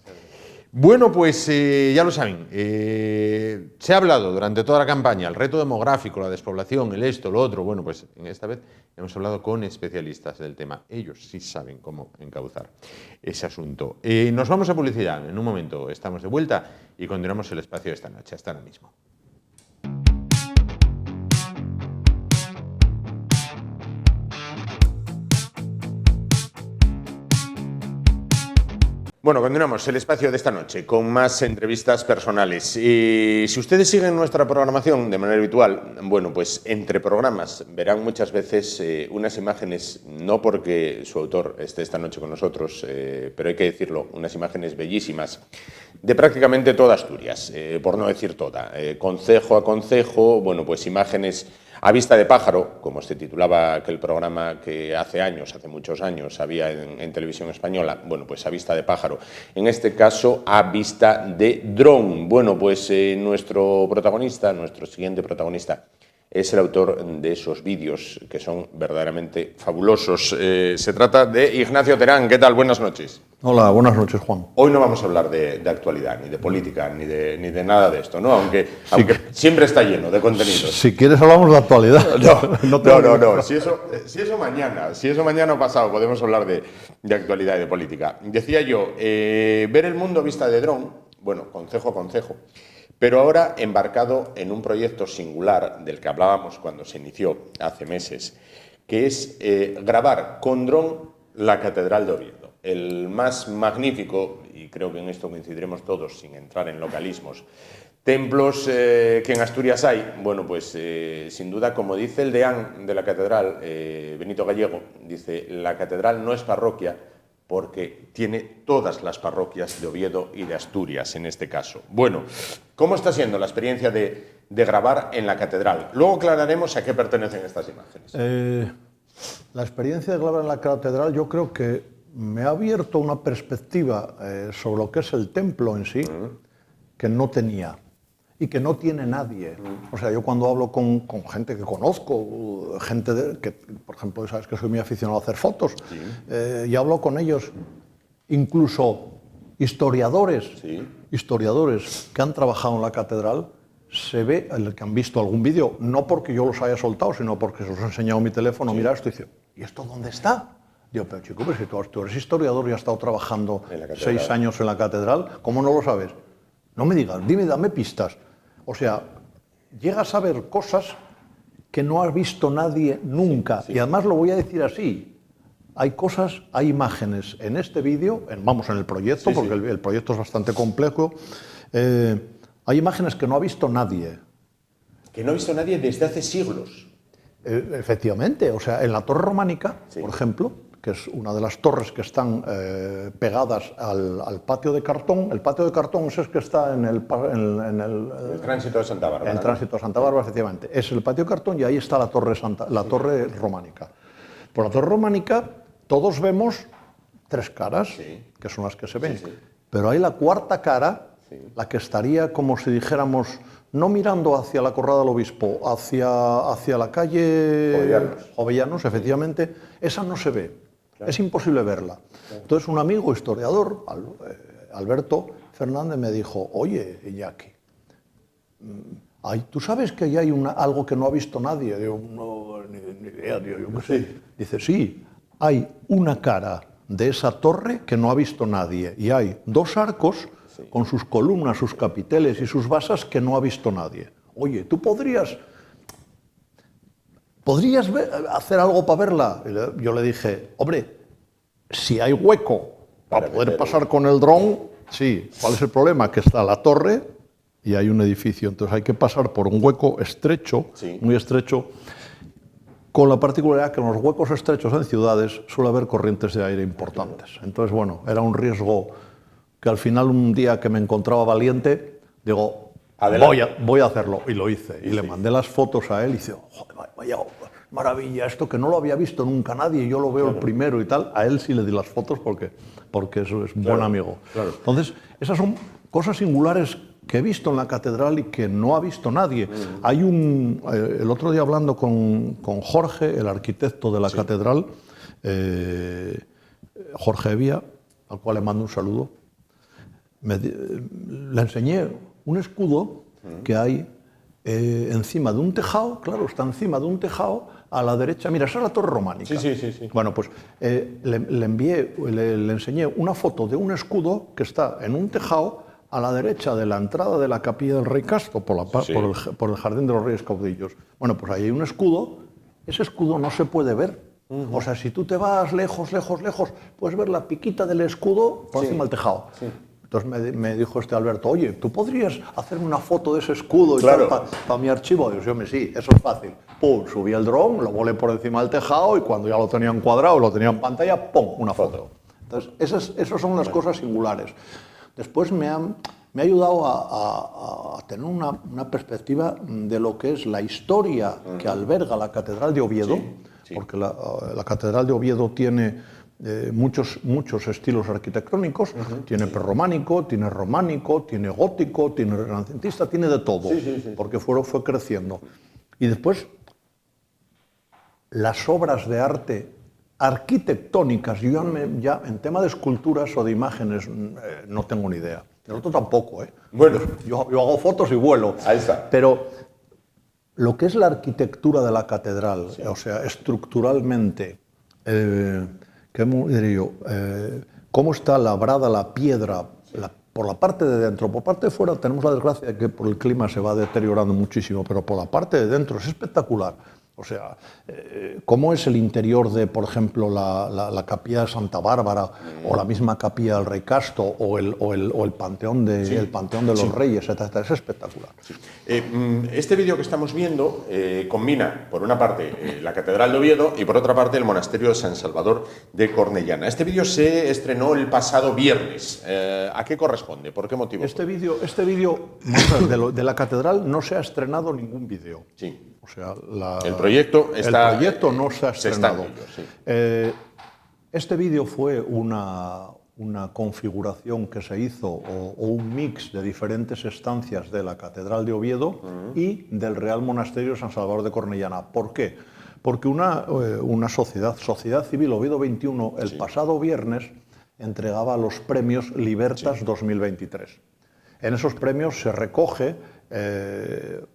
Bueno, pues ya lo saben, se ha hablado durante toda la campaña, el reto demográfico, la despoblación, el esto, lo otro. Bueno, pues esta vez hemos hablado con especialistas del tema. Ellos sí saben cómo encauzar ese asunto. Nos vamos a publicidad. En un momento estamos de vuelta y continuamos el espacio de esta noche. Hasta ahora mismo. Bueno, continuamos el espacio de esta noche con más entrevistas personales. Y si ustedes siguen nuestra programación de manera habitual, bueno, pues entre programas verán muchas veces unas imágenes, no porque su autor esté esta noche con nosotros, pero hay que decirlo, unas imágenes bellísimas de prácticamente toda Asturias, por no decir toda, concejo a concejo, bueno, pues imágenes a vista de pájaro, como se titulaba aquel programa que hace muchos años, había en televisión española, bueno, pues a vista de pájaro. En este caso, a vista de dron. Bueno, pues nuestro siguiente protagonista, es el autor de esos vídeos que son verdaderamente fabulosos. Se trata de Ignacio Terán. ¿Qué tal? Buenas noches. Hola, buenas noches, Juan. Hoy no vamos a hablar de actualidad, ni de política, ni de nada de esto, ¿no? Aunque siempre está lleno de contenidos. Si quieres hablamos de actualidad. No. Si eso mañana o pasado podemos hablar de actualidad y de política. Decía yo, ver el mundo a vista de dron, bueno, concejo a concejo, pero ahora embarcado en un proyecto singular del que hablábamos cuando se inició hace meses, que es grabar con dron la Catedral de Oviedo. El más magnífico, y creo que en esto coincidiremos todos sin entrar en localismos, templos que en Asturias hay. Bueno, pues sin duda, como dice el deán de la catedral, Benito Gallego, dice, la catedral no es parroquia porque tiene todas las parroquias de Oviedo y de Asturias en este caso. Bueno, ¿cómo está siendo la experiencia de grabar en la catedral? Luego aclararemos a qué pertenecen estas imágenes. La experiencia de grabar en la catedral yo creo que me ha abierto una perspectiva sobre lo que es el templo en sí, que no tenía y que no tiene nadie. O sea, yo cuando hablo con gente que conozco, gente que, por ejemplo, sabes que soy muy aficionado a hacer fotos, y hablo con ellos, incluso historiadores que han trabajado en la catedral, se ve, el que han visto algún vídeo, no porque yo los haya soltado, sino porque se los he enseñado mi teléfono, mira esto, y dice, ¿y esto dónde está? Digo, pero chico, pues si tú eres historiador y has estado trabajando 6 años en la catedral, ¿cómo no lo sabes? No me digas, dame pistas. O sea, llegas a ver cosas que no has visto nadie nunca. Y además lo voy a decir así. Hay imágenes en este vídeo, en el proyecto, porque el proyecto es bastante complejo. Hay imágenes que no ha visto nadie. Que no ha visto nadie desde hace siglos. Efectivamente. O sea, en la Torre Románica, por ejemplo, que es una de las torres que están pegadas al patio de cartón. El patio de cartón es el que está en el tránsito de Santa Bárbara. El tránsito de Santa Bárbara, efectivamente. Es el patio de cartón y ahí está la torre románica. Por la torre románica todos vemos 3 caras, que son las que se ven. Pero hay la cuarta cara, la que estaría como si dijéramos, no mirando hacia la Corrada del Obispo, hacia la calle Jovellanos, efectivamente, esa no se ve. Claro. Es imposible verla. Entonces un amigo historiador, Alberto Fernández, me dijo, oye, Iñaki, ¿tú sabes que ahí hay algo que no ha visto nadie? Digo, no, ni idea, tío, yo qué sé. Dice, sí, hay una cara de esa torre que no ha visto nadie y hay 2 arcos con sus columnas, sus capiteles y sus basas que no ha visto nadie. Oye, ¿tú podrías ¿podrías hacer algo para verla? Y yo le dije, hombre, si hay hueco para poder pasar con el dron, sí. ¿Cuál es el problema? Que está la torre y hay un edificio, entonces hay que pasar por un hueco estrecho, muy estrecho, con la particularidad que en los huecos estrechos en ciudades suele haber corrientes de aire importantes. Entonces, bueno, era un riesgo que al final, un día que me encontraba valiente, digo, voy a hacerlo, y lo hice. Y le mandé las fotos a él y dice, joder, vaya maravilla, esto que no lo había visto nunca nadie, y yo lo veo el primero y tal. A él sí le di las fotos porque eso es un buen amigo. Entonces, esas son cosas singulares que he visto en la catedral y que no ha visto nadie. Hay el otro día hablando con Jorge, el arquitecto de la catedral, Jorge Evia, al cual le mando un saludo, le enseñé un escudo que hay encima de un tejado, claro, está encima de un tejado, a la derecha, mira, esa es la torre románica. Sí. Bueno, pues le enseñé una foto de un escudo que está en un tejado a la derecha de la entrada de la capilla del Rey Casto, por el Jardín de los Reyes Caudillos. Bueno, pues ahí hay un escudo, ese escudo no se puede ver. O sea, si tú te vas lejos, puedes ver la piquita del escudo por encima del tejado. Entonces me dijo Alberto, oye, ¿tú podrías hacerme una foto de ese escudo para mi archivo? Digo, sí, eso es fácil. Pum, subí el dron, lo volé por encima del tejado y cuando ya lo tenía encuadrado, lo tenía en pantalla, pum, una foto. Entonces, esas son las cosas singulares. Después me ha ayudado a tener una perspectiva de lo que es la historia que alberga la Catedral de Oviedo, porque la Catedral de Oviedo tiene muchos estilos arquitectónicos, tiene prerrománico, tiene románico, tiene gótico, tiene renacentista, tiene de todo, porque fue creciendo. Y después, las obras de arte arquitectónicas, yo ya en tema de esculturas o de imágenes no tengo ni idea. El otro tampoco, ¿eh? Bueno, yo hago fotos y vuelo. Ahí está. Pero lo que es la arquitectura de la catedral, o sea, estructuralmente, ¿cómo diría yo? Cómo está labrada la piedra por la parte de dentro. Por parte de fuera tenemos la desgracia de que por el clima se va deteriorando muchísimo, pero por la parte de dentro es espectacular. O sea, cómo es el interior de, por ejemplo, la capilla de Santa Bárbara o la misma capilla del Rey Casto o el Panteón de los Reyes, etc. Es espectacular. Este vídeo que estamos viendo combina, por una parte, la Catedral de Oviedo y por otra parte, el Monasterio de San Salvador de Cornellana. Este vídeo se estrenó el pasado viernes. ¿A qué corresponde? ¿Por qué motivo? Este vídeo de la catedral no se ha estrenado ningún vídeo. Sí. O sea, el proyecto no se ha estrenado. Este vídeo fue una configuración que se hizo o un mix de diferentes estancias de la Catedral de Oviedo y del Real Monasterio de San Salvador de Cornellana. ¿Por qué? Porque una sociedad civil Oviedo 21 el pasado viernes entregaba los premios Libertas 2023. En esos premios se recoge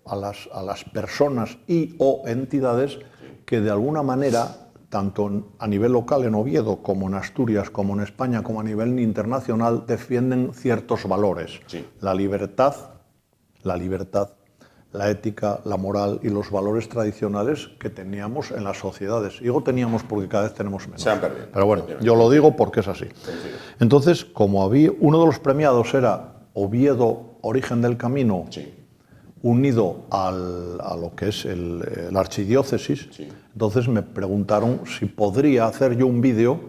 a las personas y o entidades que de alguna manera, tanto a nivel local en Oviedo, como en Asturias, como en España, como a nivel internacional, defienden ciertos valores. La libertad, la ética, la moral y los valores tradicionales que teníamos en las sociedades. Digo teníamos porque cada vez tenemos menos. Se han perdido. Pero bueno, yo lo digo porque es así. Entonces, como uno de los premiados era Oviedo, Origen del Camino, unido a lo que es la archidiócesis, entonces me preguntaron si podría hacer yo un vídeo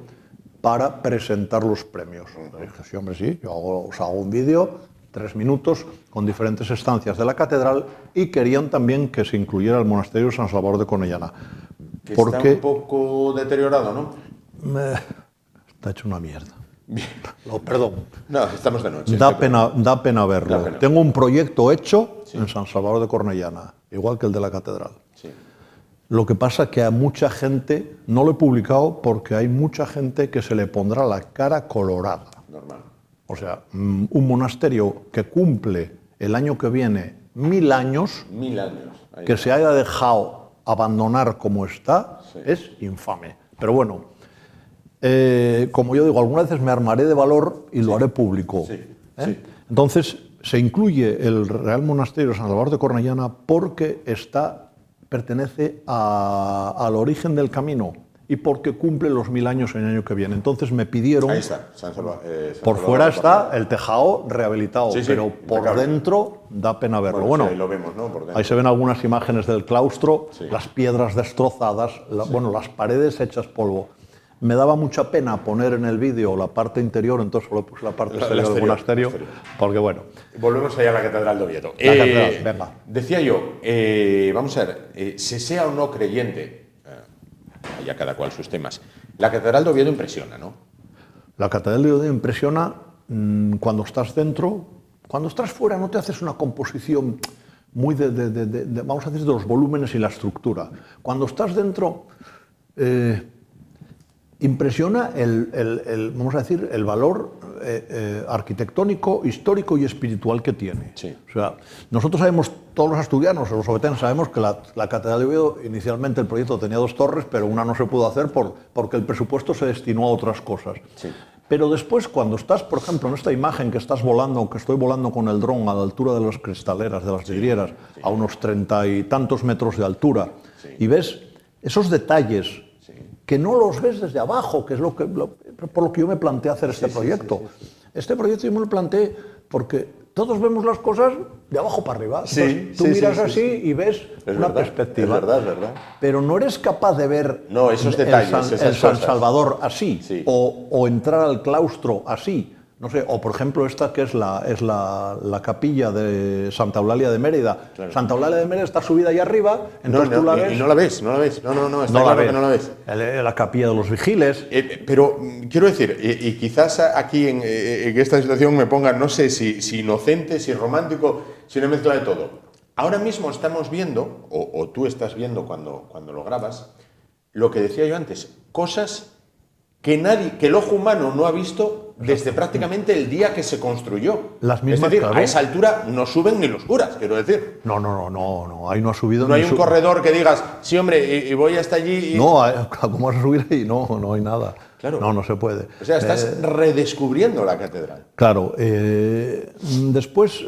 para presentar los premios. Dije, sí, hombre, sí, yo os hago un vídeo, 3 minutos, con diferentes estancias de la catedral, y querían también que se incluyera el Monasterio de San Salvador de Cornellana. Que está un poco deteriorado, ¿no? Está hecho una mierda. Perdón. No, estamos de noche. Da pena verlo. Da pena. Tengo un proyecto hecho en San Salvador de Cornellana, igual que el de la catedral. Lo que pasa es que a mucha gente, no lo he publicado porque hay mucha gente que se le pondrá la cara colorada. Normal. O sea, un monasterio que cumple el año que viene 1000 años, que se haya dejado abandonar como está, es infame. Pero bueno, como yo digo, algunas veces me armaré de valor y lo haré público. Entonces, se incluye el Real Monasterio de San Salvador de Cornellana porque está pertenece al origen del camino y porque cumple los 1000 años el año que viene. Entonces me pidieron... Ahí está, San por fuera está el tejado rehabilitado, Sí, sí, pero por impecable. dentro da pena verlo. Bueno, Bueno, sí, lo vemos, ¿no? Por dentro. ahí se ven algunas imágenes del claustro, Sí. las piedras destrozadas, bueno, las paredes hechas polvo. Me daba mucha pena poner en el vídeo la parte interior, entonces solo puse la parte exterior del monasterio, porque bueno... Volvemos allá a la Catedral de Oviedo. La catedral, venga. Decía yo, vamos a ver, se sea o no creyente, ya cada cual sus temas, la Catedral de Oviedo impresiona, ¿no? La Catedral de Oviedo impresiona cuando estás dentro. Cuando estás fuera no te haces una composición muy vamos a decir, de los volúmenes y la estructura. Cuando estás dentro, impresiona vamos a decir, el valor arquitectónico, histórico y espiritual que tiene. Sí. O sea, nosotros sabemos, todos los asturianos, los obetenses, sabemos que la Catedral de Oviedo, inicialmente el proyecto tenía 2 torres, pero una no se pudo hacer porque el presupuesto se destinó a otras cosas. Sí. Pero después, cuando estás, por ejemplo, en esta imagen que estás volando, que estoy volando con el dron a la altura de las cristaleras, de las vidrieras, a unos 30 y tantos metros de altura, y ves esos detalles que no los ves desde abajo, que es por lo que yo me planteé hacer este proyecto. Este proyecto yo me lo planteé porque todos vemos las cosas de abajo para arriba. Entonces, tú miras así y ves una perspectiva. Es verdad. Pero no eres capaz de ver esos detalles, el San Salvador así, o entrar al claustro así. No sé, o por ejemplo esta que es la capilla de Santa Eulalia de Mérida. Claro. Santa Eulalia de Mérida está subida ahí arriba, entonces tú la ves... Y no la ves. No, está claro que no la ves. La capilla de los vigiles. Pero quiero decir, y quizás aquí en esta situación me ponga, no sé si inocente, si romántico, si una mezcla de todo. Ahora mismo estamos viendo, o tú estás viendo cuando lo grabas, lo que decía yo antes, cosas que el ojo humano no ha visto desde prácticamente el día que se construyó. Las mismas, es decir, claro. A esa altura no suben ni los curas, quiero decir. No, ahí no ha subido. No hay un corredor que digas, sí, hombre, y voy hasta allí... No, ¿cómo vas a subir ahí? No hay nada. Claro. No se puede. O sea, estás redescubriendo la catedral. Claro. Después,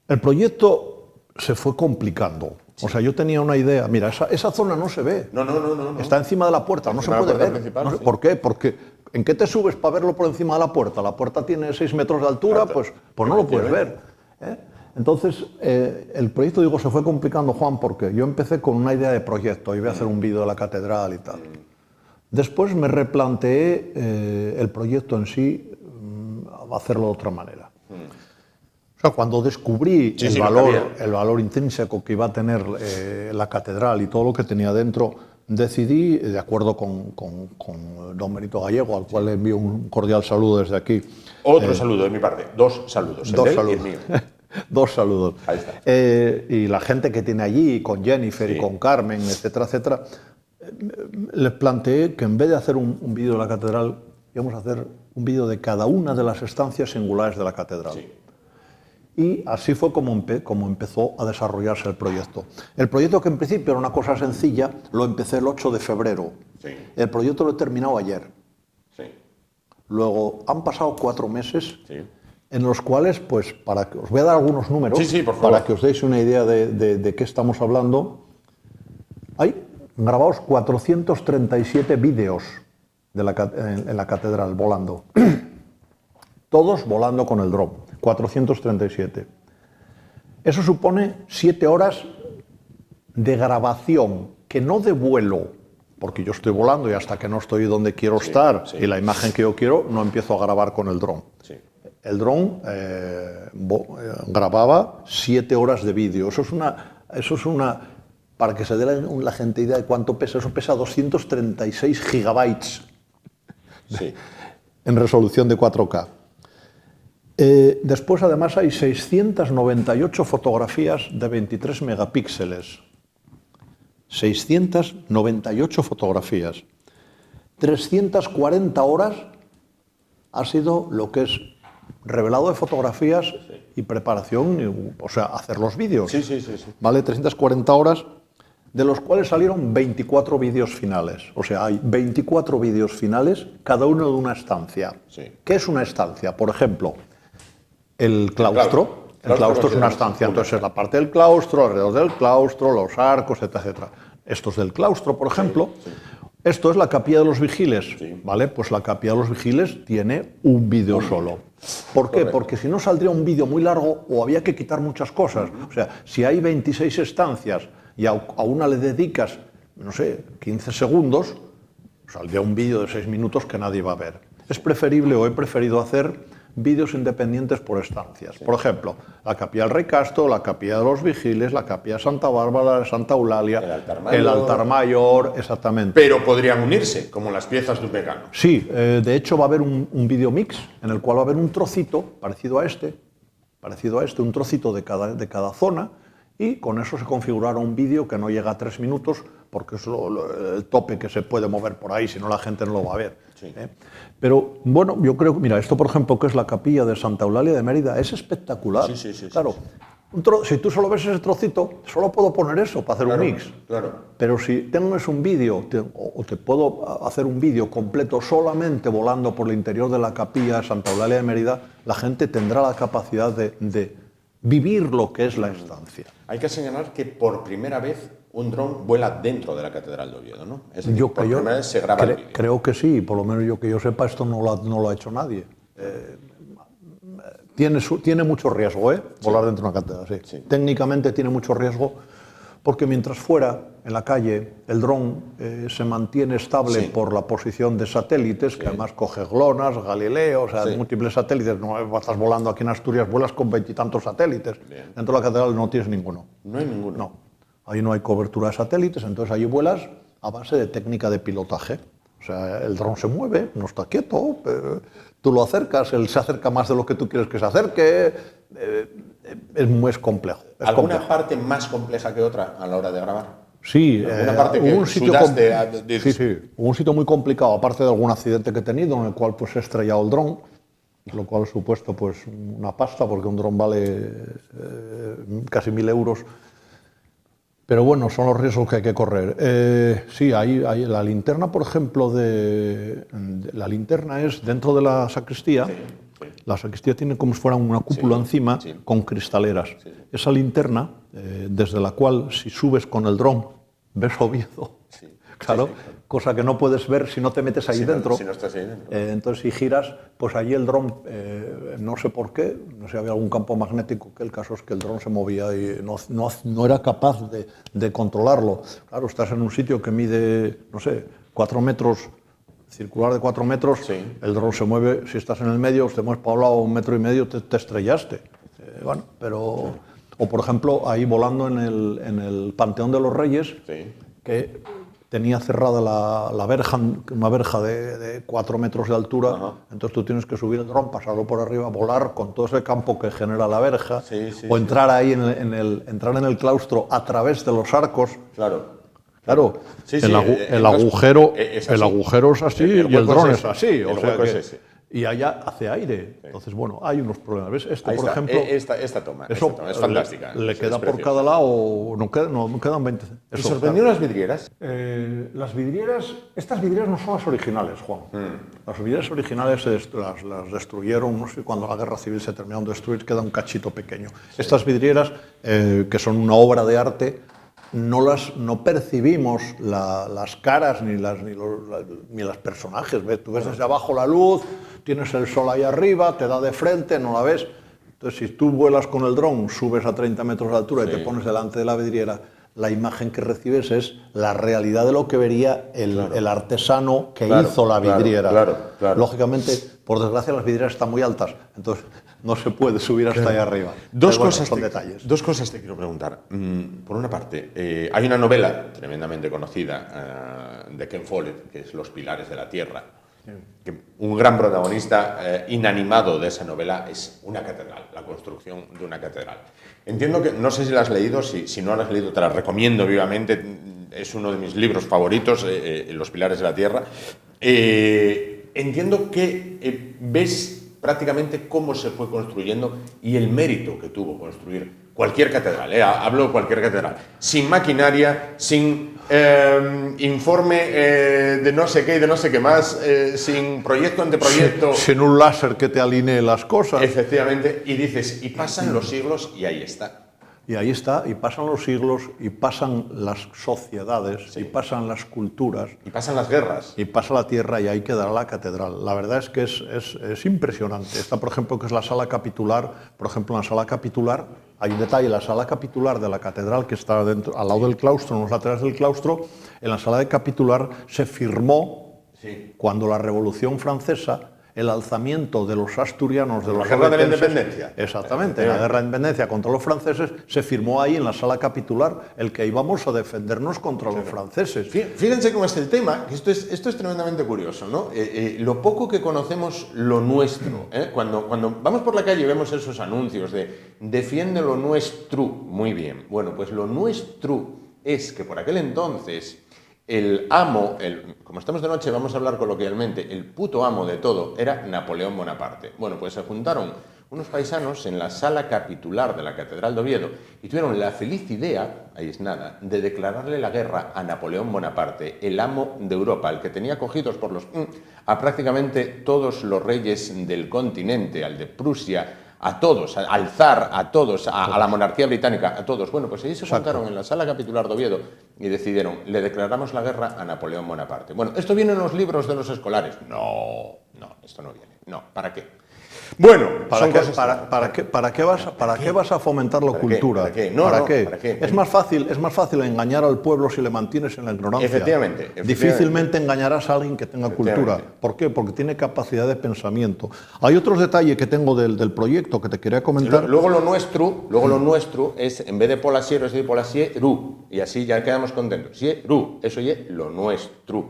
el proyecto se fue complicando. Sí. O sea, yo tenía una idea. Mira, esa zona no se ve. No. Está encima de la puerta, no se puede ver. No sé, ¿por qué? Porque ¿en qué te subes para verlo por encima de la puerta? La puerta tiene 6 metros de altura, pues no lo puedes ver. Entonces, el proyecto, digo, se fue complicando, Juan, porque yo empecé con una idea de proyecto. Iba a hacer un vídeo de la catedral y tal. Después me replanteé el proyecto en sí, hacerlo de otra manera. O sea, cuando descubrí el valor intrínseco que iba a tener la catedral y todo lo que tenía dentro, decidí, de acuerdo con don Benito Gallego, al cual le envío un cordial saludo desde aquí. Otro saludo de mi parte, 2 saludos. Dos saludos. Y el mío. 2 saludos. Ahí está. Y la gente que tiene allí, con Jennifer y con Carmen, etcétera, etcétera, les planteé que en vez de hacer un vídeo de la catedral, íbamos a hacer un vídeo de cada una de las estancias singulares de la catedral. Sí. Y así fue como empezó a desarrollarse el proyecto. El proyecto, que en principio era una cosa sencilla, lo empecé el 8 de febrero. Sí. El proyecto lo he terminado ayer. Sí. Luego han pasado 4 meses, sí, en los cuales, pues, para que os voy a dar algunos números, sí, por favor, para que os deis una idea de qué estamos hablando. Hay grabados 437 vídeos en la catedral volando. Todos volando con el dron. 437. Eso supone 7 horas de grabación, que no de vuelo, porque yo estoy volando y hasta que no estoy donde quiero estar y la imagen que yo quiero, no empiezo a grabar con el dron. Sí. El dron grababa 7 horas de vídeo. Eso es una, para que se dé la gente idea de cuánto pesa, eso pesa 236 gigabytes en resolución de 4K. Después, además, hay 698 fotografías de 23 megapíxeles. 698 fotografías. 340 horas ha sido lo que es revelado de fotografías y preparación, o sea, hacer los vídeos. Sí. ¿Vale? 340 horas, de los cuales salieron 24 vídeos finales. O sea, hay 24 vídeos finales, cada uno de una estancia. Sí. ¿Qué es una estancia? Por ejemplo, el claustro. El claustro es una estancia, entonces es la parte del claustro, alrededor del claustro, los arcos, etcétera. Esto es del claustro, por ejemplo. Esto es la capilla de los vigiles, ¿vale? Pues la capilla de los vigiles tiene un vídeo solo. ¿Por qué? Porque si no saldría un vídeo muy largo o había que quitar muchas cosas. O sea, si hay 26 estancias y a una le dedicas, no sé, 15 segundos, saldría un vídeo de 6 minutos que nadie va a ver. Es preferible, o he preferido hacer vídeos independientes por estancias. Por ejemplo, la capilla del Rey Casto, la capilla de los Vigiles, la capilla de Santa Bárbara, de Santa Eulalia, el altar mayor, exactamente. Pero podrían unirse, como las piezas de un mecano. Sí, de hecho va a haber un video mix en el cual va a haber un trocito parecido a este, un trocito de cada zona, y con eso se configurará un vídeo que no llega a 3 minutos, porque es el tope que se puede mover por ahí, si no la gente no lo va a ver. Pero bueno, yo creo que, mira, esto por ejemplo, que es la capilla de Santa Eulalia de Mérida, es espectacular. Claro, si tú solo ves ese trocito, solo puedo poner eso para hacer un mix. Pero si tengo un vídeo, o te puedo hacer un vídeo completo solamente volando por el interior de la capilla de Santa Eulalia de Mérida, la gente tendrá la capacidad de vivir lo que es la estancia. Hay que señalar que por primera vez un dron vuela dentro de la Catedral de Oviedo, ¿no? Es decir, por primera vez se graba el vídeo. Creo que sí, por lo menos yo que yo sepa, esto no lo ha hecho nadie. Tiene mucho riesgo, volar dentro de una catedral, sí. Técnicamente tiene mucho riesgo, porque mientras fuera, en la calle, el dron se mantiene estable por la posición de satélites, que además coge GLONASS, Galileo, o sea, múltiples satélites. No estás volando aquí en Asturias, vuelas con 20 y tantos satélites. Dentro de la catedral no tienes ninguno. No hay ninguno. No. Ahí no hay cobertura de satélites, entonces allí vuelas a base de técnica de pilotaje. O sea, el dron se mueve, no está quieto, tú lo acercas, él se acerca más de lo que tú quieres que se acerque. Es muy complejo. ¿Alguna parte más compleja que otra a la hora de grabar? Sí, hubo un sitio muy complicado, aparte de algún accidente que he tenido, en el cual pues he estrellado el dron, lo cual ha supuesto pues una pasta, porque un dron vale casi 1.000 euros. Pero bueno, son los riesgos que hay que correr. Sí, hay la linterna, por ejemplo, la linterna es dentro de la sacristía. La sacristía tiene como si fuera una cúpula encima con cristaleras. Esa linterna, desde la cual si subes con el dron ves Oviedo, claro, cosa que no puedes ver si no te metes ahí dentro. Si no estás ahí dentro. Entonces si giras, pues allí el dron, no sé por qué, no sé si había algún campo magnético, que el caso es que el dron se movía y no era capaz de controlarlo. Claro, estás en un sitio que mide, no sé, 4 metros, circular de 4 metros, el dron se mueve, si estás en el medio, te mueves para un lado 1,5 metros, te estrellaste. Bueno, pero... O por ejemplo, ahí volando en el Panteón de los Reyes, que tenía cerrada la verja, una verja de 4 metros de altura, entonces tú tienes que subir el dron, pasarlo por arriba, volar con todo ese campo que genera la verja, o entrar ahí entrar en el claustro a través de los arcos. Claro, el agujero es así y el dron es así. O sea y allá hace aire. Entonces, bueno, hay unos problemas. ¿Ves? Esto, por ejemplo, esta toma es fantástica. Le queda por cada lado, no quedan 20. ¿Te sorprendieron las vidrieras? Las vidrieras, estas vidrieras no son las originales, Juan. Las vidrieras originales las destruyeron, no sé, cuando la guerra civil se terminaron de destruir, queda un cachito pequeño. Estas vidrieras, que son una obra de arte, no percibimos las caras ni los personajes. Tú ves desde abajo la luz, tienes el sol ahí arriba, te da de frente, no la ves. Entonces, si tú vuelas con el dron, subes a 30 metros de altura y te pones delante de la vidriera, la imagen que recibes es la realidad de lo que vería el artesano que hizo la vidriera. Lógicamente, por desgracia, las vidrieras están muy altas, entonces no se puede subir hasta ahí arriba. Dos cosas te quiero preguntar. Por una parte, hay una novela tremendamente conocida de Ken Follett, que es Los Pilares de la Tierra. Que un gran protagonista inanimado de esa novela es una catedral, la construcción de una catedral. Entiendo que, no sé si la has leído, si no la has leído te la recomiendo vivamente, es uno de mis libros favoritos, Los Pilares de la Tierra. Entiendo que ves prácticamente cómo se fue construyendo y el mérito que tuvo construir cualquier catedral, hablo de cualquier catedral, sin maquinaria, sin informe de no sé qué y de no sé qué más, sin proyecto anteproyecto. Sin un láser que te alinee las cosas. Efectivamente, y dices, y pasan los siglos y ahí está. Y ahí está, y pasan los siglos, y pasan las sociedades, y pasan las culturas. Y pasan las guerras. Y pasa la tierra y ahí quedará la catedral. La verdad es que es impresionante. Esta, por ejemplo, que es la sala capitular. Por ejemplo, en la sala capitular, hay un detalle, la sala capitular de la catedral, que está dentro, al lado del claustro, en los laterales del claustro, en la sala de capitular se firmó, cuando la Revolución Francesa, el alzamiento de los asturianos, de los guerra de la independencia. Exactamente, la guerra de independencia contra los franceses se firmó ahí en la sala capitular, el que íbamos a defendernos contra los franceses. Fíjense cómo es el tema, que esto es tremendamente curioso, ¿no? Lo poco que conocemos lo nuestro, cuando vamos por la calle y vemos esos anuncios de defiende lo nuestro, muy bien. Bueno, pues lo nuestro es que por aquel entonces el amo, como estamos de noche, vamos a hablar coloquialmente, el puto amo de todo era Napoleón Bonaparte. Bueno, pues se juntaron unos paisanos en la sala capitular de la Catedral de Oviedo y tuvieron la feliz idea, ahí es nada, de declararle la guerra a Napoleón Bonaparte, el amo de Europa, el que tenía cogidos por los a prácticamente todos los reyes del continente, al de Prusia, a todos, al zar, a todos, a la monarquía británica, a todos. Bueno, pues ellos se juntaron en la sala capitular de Oviedo y decidieron, le declaramos la guerra a Napoleón Bonaparte. Bueno, ¿esto viene en los libros de los escolares? No, esto no viene. No, ¿para qué? Bueno, ¿para qué vas a fomentar la cultura? ¿Para qué? ¿Para qué? Es más fácil engañar al pueblo si le mantienes en la ignorancia. Efectivamente. Difícilmente engañarás a alguien que tenga cultura. ¿Por qué? Porque tiene capacidad de pensamiento. Hay otros detalles que tengo del proyecto que te quería comentar. Luego lo nuestro es, en vez de Polasier, es de Polasier-ru. Y así ya quedamos contentos. Ru, eso es lo nuestro.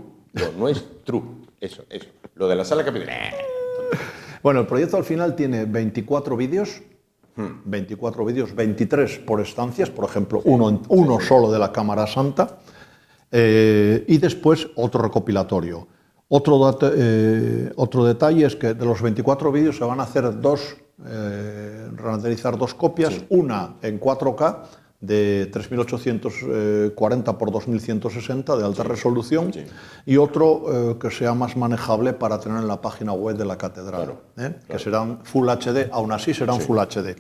Eso. Lo de la sala capitular. Bueno, el proyecto al final tiene 24 vídeos, 23 por estancias, por ejemplo, uno solo de la Cámara Santa, y después otro recopilatorio. Otro detalle es que de los 24 vídeos se van a hacer renderizar dos copias, una en 4K, de 3840 por 2160 de alta resolución y otro que sea más manejable para tener en la página web de la catedral, que serán Full HD, aún así serán Full HD.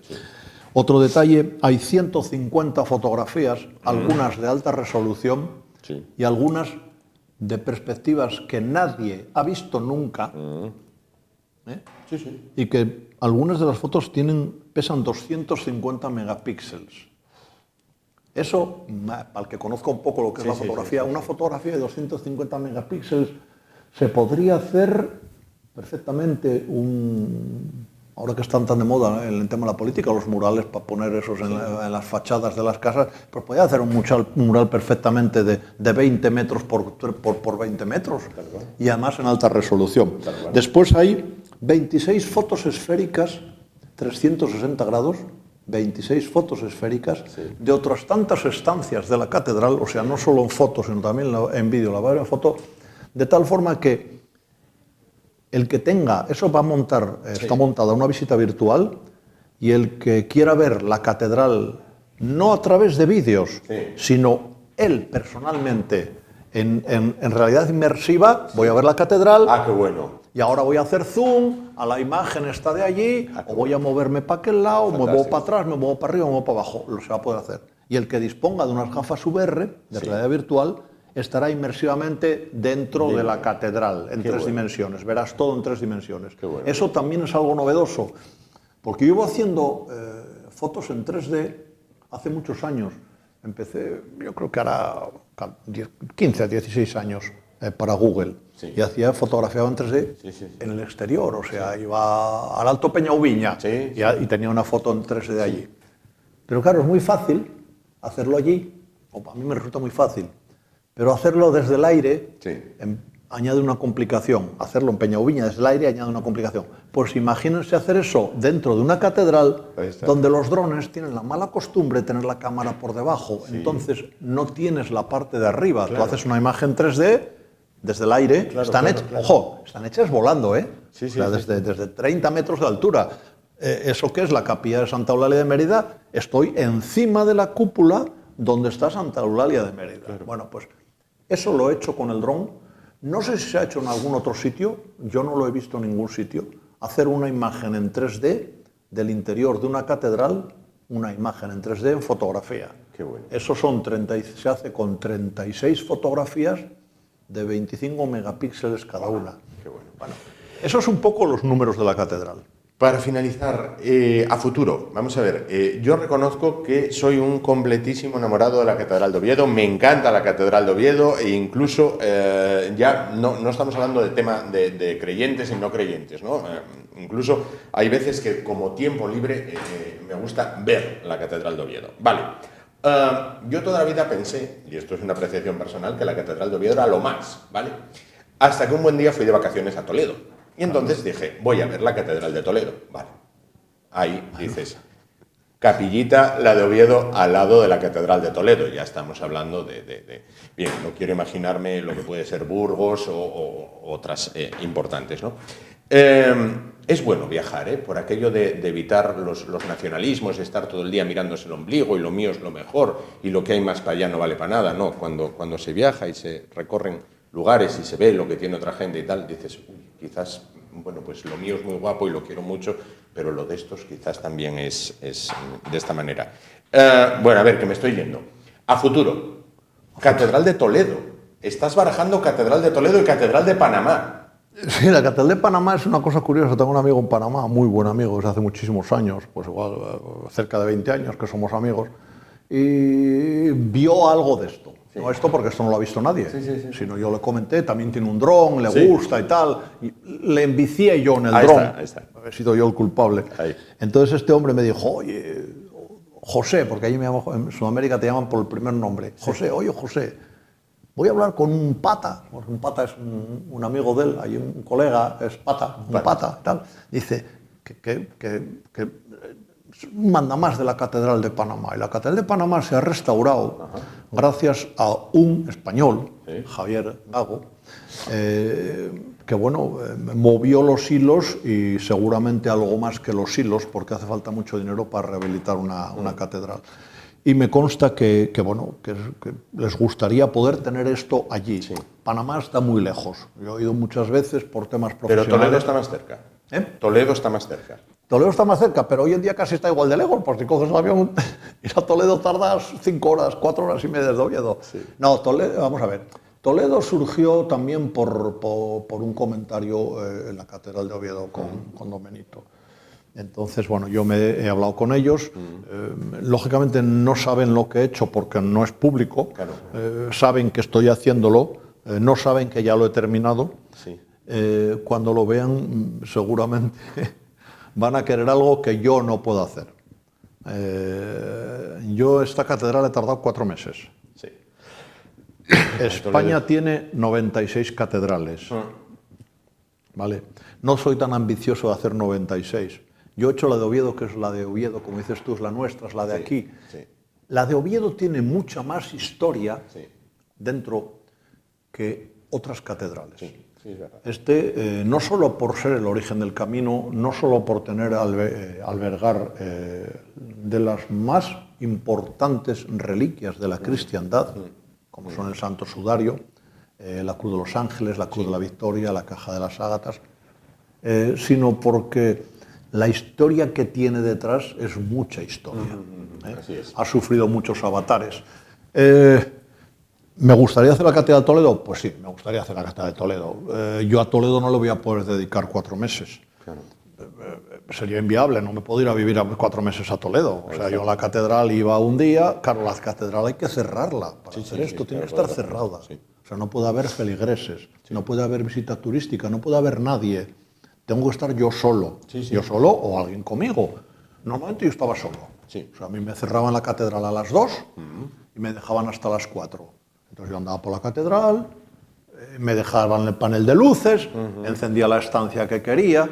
Otro detalle, hay 150 fotografías, algunas de alta resolución y algunas de perspectivas que nadie ha visto nunca, y que algunas de las fotos pesan 250 megapíxeles. Eso, para el que conozca un poco lo que es la fotografía, una fotografía de 250 megapíxeles se podría hacer perfectamente ahora que están tan de moda en el tema de la política, los murales para poner esos en las fachadas de las casas, pues podría hacer un mural perfectamente de 20 metros por 20 metros y además en alta resolución. Después hay 26 fotos esféricas, 360 grados, 26 fotos esféricas de otras tantas estancias de la catedral, o sea, no solo en fotos, sino también en vídeo, la verdadera foto, de tal forma que el que tenga, eso va a montar, está montada una visita virtual, y el que quiera ver la catedral, no a través de vídeos, sino él personalmente, en realidad inmersiva, voy a ver la catedral. ¡Ah, qué bueno! Y ahora voy a hacer zoom a la imagen esta de allí, o voy a moverme para aquel lado, me muevo para atrás, me muevo para arriba, me muevo para abajo. Lo se va a poder hacer. Y el que disponga de unas gafas VR de realidad virtual estará inmersivamente dentro de la catedral, en tres dimensiones. Verás todo en 3 dimensiones. Bueno. Eso también es algo novedoso, porque yo iba haciendo fotos en 3D hace muchos años. Empecé, yo creo que ahora 15 a 16 años. Para Google, y fotografiaba en 3D en el exterior, o sea, iba al Alto Peñauviña y tenía una foto en 3D de allí. Pero claro, es muy fácil hacerlo allí, o a mí me resulta muy fácil, pero hacerlo desde el aire añade una complicación. Hacerlo en Peñauviña desde el aire añade una complicación. Pues imagínense hacer eso dentro de una catedral donde los drones tienen la mala costumbre de tener la cámara por debajo, entonces no tienes la parte de arriba. Tú haces una imagen 3D desde el aire, Claro, están hechas, ojo, están hechas volando, ¿eh? Sí, O sea, sí, desde 30 metros de altura. ¿Eso qué es? La capilla de Santa Eulalia de Mérida. Estoy encima de la cúpula donde está Santa Eulalia de Mérida. Claro. Bueno, pues eso lo he hecho con el dron. No sé si se ha hecho en algún otro sitio, yo no lo he visto en ningún sitio. Hacer una imagen en 3D del interior de una catedral, una imagen en 3D en fotografía. Qué bueno. Eso se hace con 36 fotografías de 25 megapíxeles cada una. Qué bueno. Bueno, eso es un poco los números de la catedral. Para finalizar, a futuro, vamos a ver, yo reconozco que soy un completísimo enamorado de la Catedral de Oviedo, me encanta la Catedral de Oviedo e incluso ya no estamos hablando de tema de creyentes y no creyentes, ¿no? Incluso hay veces que como tiempo libre me gusta ver la Catedral de Oviedo. Vale, yo toda la vida pensé, y esto es una apreciación personal, que la Catedral de Oviedo era lo más, ¿vale? Hasta que un buen día fui de vacaciones a Toledo. Y entonces dije, voy a ver la Catedral de Toledo. Vale. Ahí dices, capillita, la de Oviedo, al lado de la Catedral de Toledo. Ya estamos hablando de bien, no quiero imaginarme lo que puede ser Burgos o otras importantes, ¿no? Es bueno viajar, por aquello de evitar los nacionalismos, estar todo el día mirándose el ombligo y lo mío es lo mejor y lo que hay más para allá no vale para nada. No, cuando se viaja y se recorren lugares y se ve lo que tiene otra gente y tal, dices, uy, quizás, bueno, pues lo mío es muy guapo y lo quiero mucho, pero lo de estos quizás también es de esta manera. Bueno, a ver, que me estoy yendo. A futuro, Catedral de Toledo. Estás barajando Catedral de Toledo y Catedral de Panamá. Sí, la Catedral de Panamá es una cosa curiosa. Tengo un amigo en Panamá, muy buen amigo, desde hace muchísimos años, pues igual cerca de 20 años que somos amigos, y vio algo de esto. Sí. No esto porque esto no lo ha visto nadie, sino yo le comenté, también tiene un dron, le gusta y tal, y le envicié yo en el dron, ahí está. He sido yo el culpable. Ahí. Entonces este hombre me dijo, oye, José, porque allí en Sudamérica te llaman por el primer nombre, José, oye José, voy a hablar con un pata, porque un pata es un amigo de él, hay un colega, es pata, un pata, tal, dice que manda más de la Catedral de Panamá. Y la Catedral de Panamá se ha restaurado gracias a un español, Javier Gago, que bueno, movió los hilos y seguramente algo más que los hilos, porque hace falta mucho dinero para rehabilitar una catedral. Y me consta que les gustaría poder tener esto allí. Sí. Panamá está muy lejos. Yo he ido muchas veces por temas profesionales. Pero Toledo está más cerca. Toledo está más cerca. Toledo está más cerca, pero hoy en día casi está igual de lejos, porque si coges el avión, ir a Toledo tardas 5 horas, 4 horas y media desde Oviedo. Sí. No, Toledo, vamos a ver. Toledo surgió también por un comentario en la Catedral de Oviedo con Don Benito. Entonces, bueno, yo he hablado con ellos. Lógicamente no saben lo que he hecho porque no es público. Claro. Saben que estoy haciéndolo. No saben que ya lo he terminado. Sí. Cuando lo vean, seguramente van a querer algo que yo no puedo hacer. Yo esta catedral he tardado 4 meses. Sí. España tiene 96 catedrales. ¿Vale? No soy tan ambicioso de hacer 96. Yo he hecho la de Oviedo, que es la de Oviedo, como dices tú, es la nuestra, es la de aquí. Sí. La de Oviedo tiene mucha más historia dentro que otras catedrales. Sí. No solo por ser el origen del camino, no solo por tener albergar de las más importantes reliquias de la cristiandad, como son el Santo Sudario, la Cruz de los Ángeles, la Cruz de la Victoria, la Caja de las Ágatas, sino porque la historia que tiene detrás es mucha historia. Así es. Ha sufrido muchos avatares. ¿Me gustaría hacer la Catedral de Toledo? Pues sí, me gustaría hacer la Catedral de Toledo. Yo a Toledo no le voy a poder dedicar 4 meses. Claro. Sería inviable, no me puedo ir a vivir 4 meses a Toledo. O sea, yo a la catedral iba un día, claro, la catedral hay que cerrarla. Para hacer esto tiene que estar cerrada. Sí. O sea, no puede haber feligreses, no puede haber visita turística, no puede haber nadie. Tengo que estar yo solo. Yo solo o alguien conmigo. Normalmente yo estaba solo. Sí. O sea, a mí me cerraban la catedral a las 2 y me dejaban hasta las 4. Entonces yo andaba por la catedral, me dejaban el panel de luces, encendía la estancia que quería,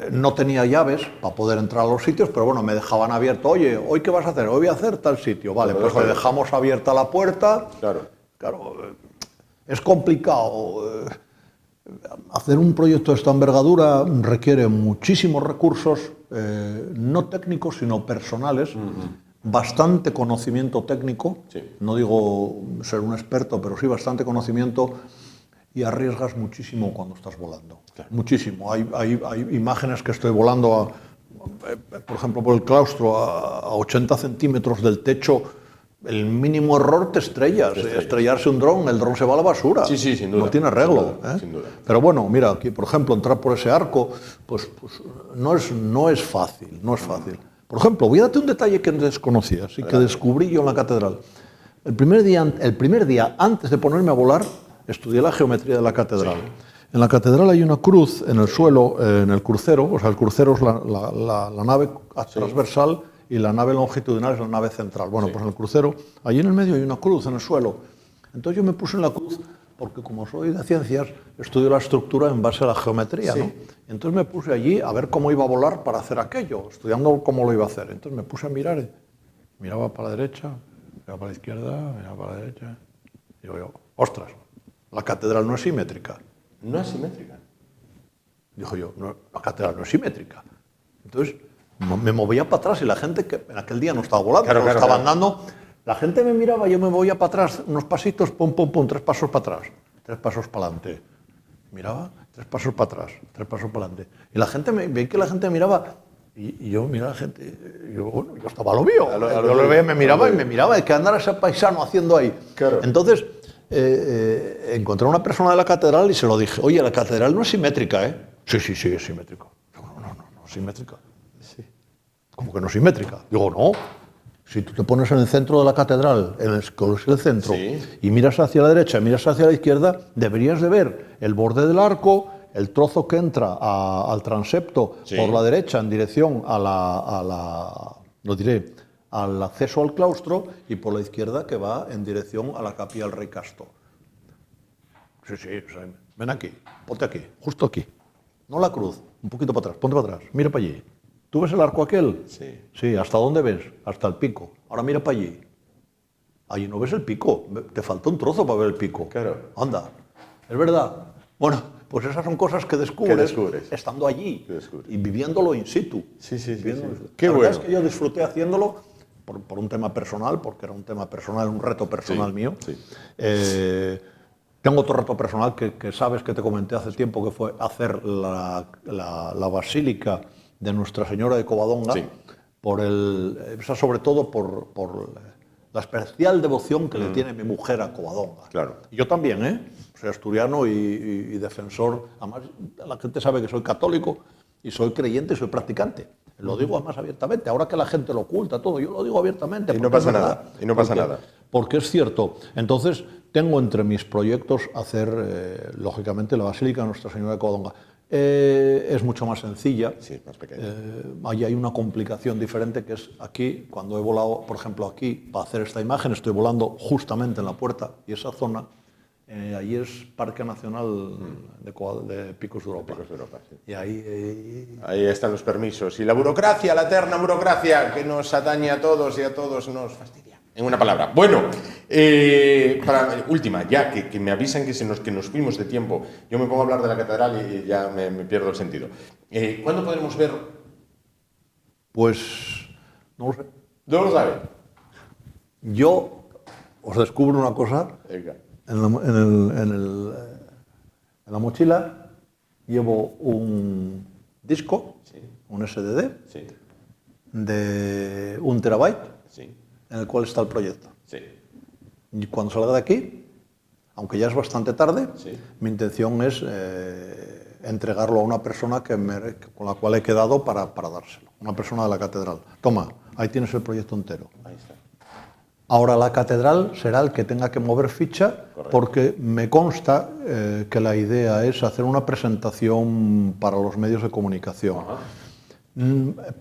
no tenía llaves para poder entrar a los sitios, pero bueno, me dejaban abierto. Oye, ¿hoy qué vas a hacer? Hoy voy a hacer tal sitio. Vale, pues te dejamos abierta la puerta. Claro. Es complicado. Hacer un proyecto de esta envergadura requiere muchísimos recursos, no técnicos, sino personales, bastante conocimiento técnico, no digo ser un experto, pero sí bastante conocimiento, y arriesgas muchísimo cuando estás volando. Muchísimo. Hay imágenes que estoy volando, por ejemplo, por el claustro, a 80 centímetros del techo. El mínimo error te estrellas. Estrellarse un dron, el dron se va a la basura. Sí, sin duda. No tiene arreglo. Sin duda. Pero bueno, mira, aquí, por ejemplo, entrar por ese arco, pues no es fácil, no es fácil. Por ejemplo, voy a darte un detalle que desconocías y que descubrí yo en la catedral. El primer día antes de ponerme a volar, estudié la geometría de la catedral. En la catedral hay una cruz en el suelo, en el crucero, o sea, el crucero es la nave transversal, y la nave longitudinal es la nave central. Bueno, pues en el crucero, allí en el medio hay una cruz en el suelo. Entonces yo me puse en la cruz porque, como soy de ciencias, estudio la estructura en base a la geometría, ¿no? Entonces me puse allí a ver cómo iba a volar para hacer aquello, estudiando cómo lo iba a hacer. Entonces me puse a mirar, miraba para la derecha, miraba para la izquierda, miraba para la derecha. Y digo yo, ostras, la catedral no es simétrica. ¿No es simétrica? Dijo yo, no, la catedral no es simétrica. Entonces me movía para atrás y la gente, que en aquel día no estaba volando, estaba andando, la gente me miraba, yo me movía para atrás, unos pasitos, pum, pum, pum, 3 pasos para atrás, 3 pasos para adelante. Miraba, 3 pasos para atrás, 3 pasos para adelante. Y la gente, veía que la gente miraba, y yo miraba a la gente, yo estaba a lo mío. Yo lo veía, me miraba, ¿qué andara ese paisano haciendo ahí? Claro. Entonces, encontré a una persona de la catedral y se lo dije, oye, la catedral no es simétrica, ¿eh? Sí, es simétrica. No es simétrica. ¿Cómo que no es simétrica? Digo, no. Si tú te pones en el centro de la catedral, en el centro, y miras hacia la derecha, miras hacia la izquierda, deberías de ver el borde del arco, el trozo que entra al transepto por la derecha en dirección al acceso al claustro, y por la izquierda que va en dirección a la capilla del Rey Castor. Sí, ven aquí, ponte aquí, justo aquí. No la cruz, un poquito para atrás, ponte para atrás, mira para allí. ¿Tú ves el arco aquel? Sí, ¿hasta dónde ves? Hasta el pico. Ahora mira para allí. Allí no ves el pico, te falta un trozo para ver el pico. Claro. Anda, es verdad. Bueno, pues esas son cosas que descubres estando allí y viviéndolo in situ. Qué la bueno. verdad es que yo disfruté haciéndolo por un tema personal, porque era un tema personal, un reto personal mío. Tengo otro reto personal que sabes que te comenté hace tiempo, que fue hacer la basílica de Nuestra Señora de Covadonga, sobre todo por la especial devoción que le tiene mi mujer a Covadonga. Claro. Y yo también, soy asturiano y defensor, además la gente sabe que soy católico y soy creyente y soy practicante. Lo digo además abiertamente, ahora que la gente lo oculta todo, yo lo digo abiertamente. Y no pasa nada, Porque es cierto. Entonces, tengo entre mis proyectos hacer, lógicamente, la Basílica de Nuestra Señora de Covadonga. Es mucho más sencilla. Sí, más pequeña. Ahí hay una complicación diferente, que es aquí, cuando he volado, por ejemplo, aquí, para hacer esta imagen, estoy volando justamente en la puerta, y esa zona, allí es Parque Nacional de Picos de Europa. Y ahí están los permisos. Y la burocracia, la eterna burocracia, que nos atañe a todos y a todos nos fastidia. En una palabra. Bueno, última, ya que me avisan que nos fuimos de tiempo. Yo me pongo a hablar de la catedral y ya me pierdo el sentido. ¿Cuándo podremos ver? Pues no lo sé. ¿No lo sabe? Yo os descubro una cosa. Venga. En la mochila llevo un disco, un SSD, de 1 terabyte, en el cual está el proyecto. Y cuando salga de aquí, aunque ya es bastante tarde, mi intención es entregarlo a una persona con la cual he quedado para dárselo, una persona de la catedral. Toma, ahí tienes el proyecto entero. Ahí está. Ahora la catedral será el que tenga que mover ficha, porque me consta que la idea es hacer una presentación para los medios de comunicación.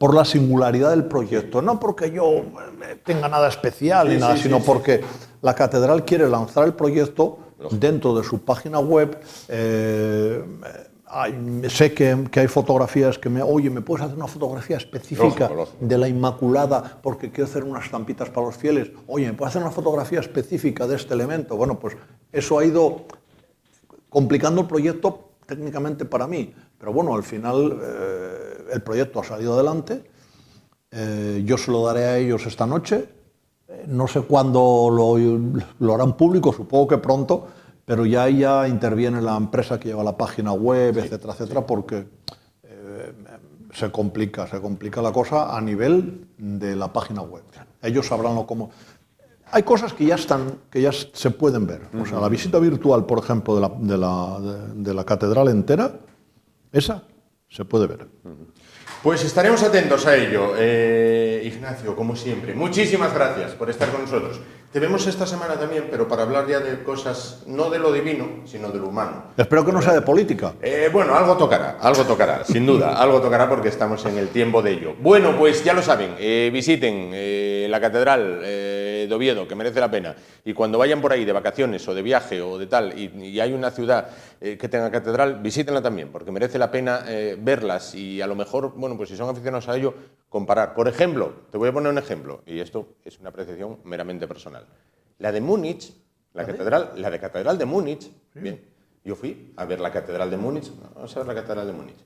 Por la singularidad del proyecto, no porque yo tenga nada especial ni nada, sino porque la catedral quiere lanzar el proyecto dentro de su página web. Sé que hay fotografías que oye, ¿me puedes hacer una fotografía específica de la Inmaculada porque quiero hacer unas estampitas para los fieles? Oye, ¿me puedes hacer una fotografía específica de este elemento? Bueno, pues eso ha ido complicando el proyecto técnicamente para mí. Pero bueno, al final el proyecto ha salido adelante. Yo se lo daré a ellos esta noche. No sé cuándo lo harán público, supongo que pronto, pero ya interviene la empresa que lleva la página web, etcétera, etcétera, porque se complica la cosa a nivel de la página web. Ellos sabrán cómo. Hay cosas que ya se pueden ver. O sea, la visita virtual, por ejemplo, de la catedral entera, esa se puede ver. Pues estaremos atentos a ello. Ignacio, como siempre, muchísimas gracias por estar con nosotros. Te vemos esta semana también, pero para hablar ya de cosas, no de lo divino, sino de lo humano. Espero que no sea de política. Bueno, algo tocará, sin duda, algo tocará porque estamos en el tiempo de ello. Bueno, pues ya lo saben, visiten la Catedral de Oviedo, que merece la pena, y cuando vayan por ahí de vacaciones o de viaje o de tal, y hay una ciudad que tenga catedral, visítenla también, porque merece la pena verlas y a lo mejor, bueno, pues si son aficionados a ello, comparar. Por ejemplo, te voy a poner un ejemplo, y esto es una apreciación meramente personal. La de Múnich, la de Catedral de Múnich, sí. Bien, yo fui a ver la Catedral de Múnich, vamos a ver la Catedral de Múnich.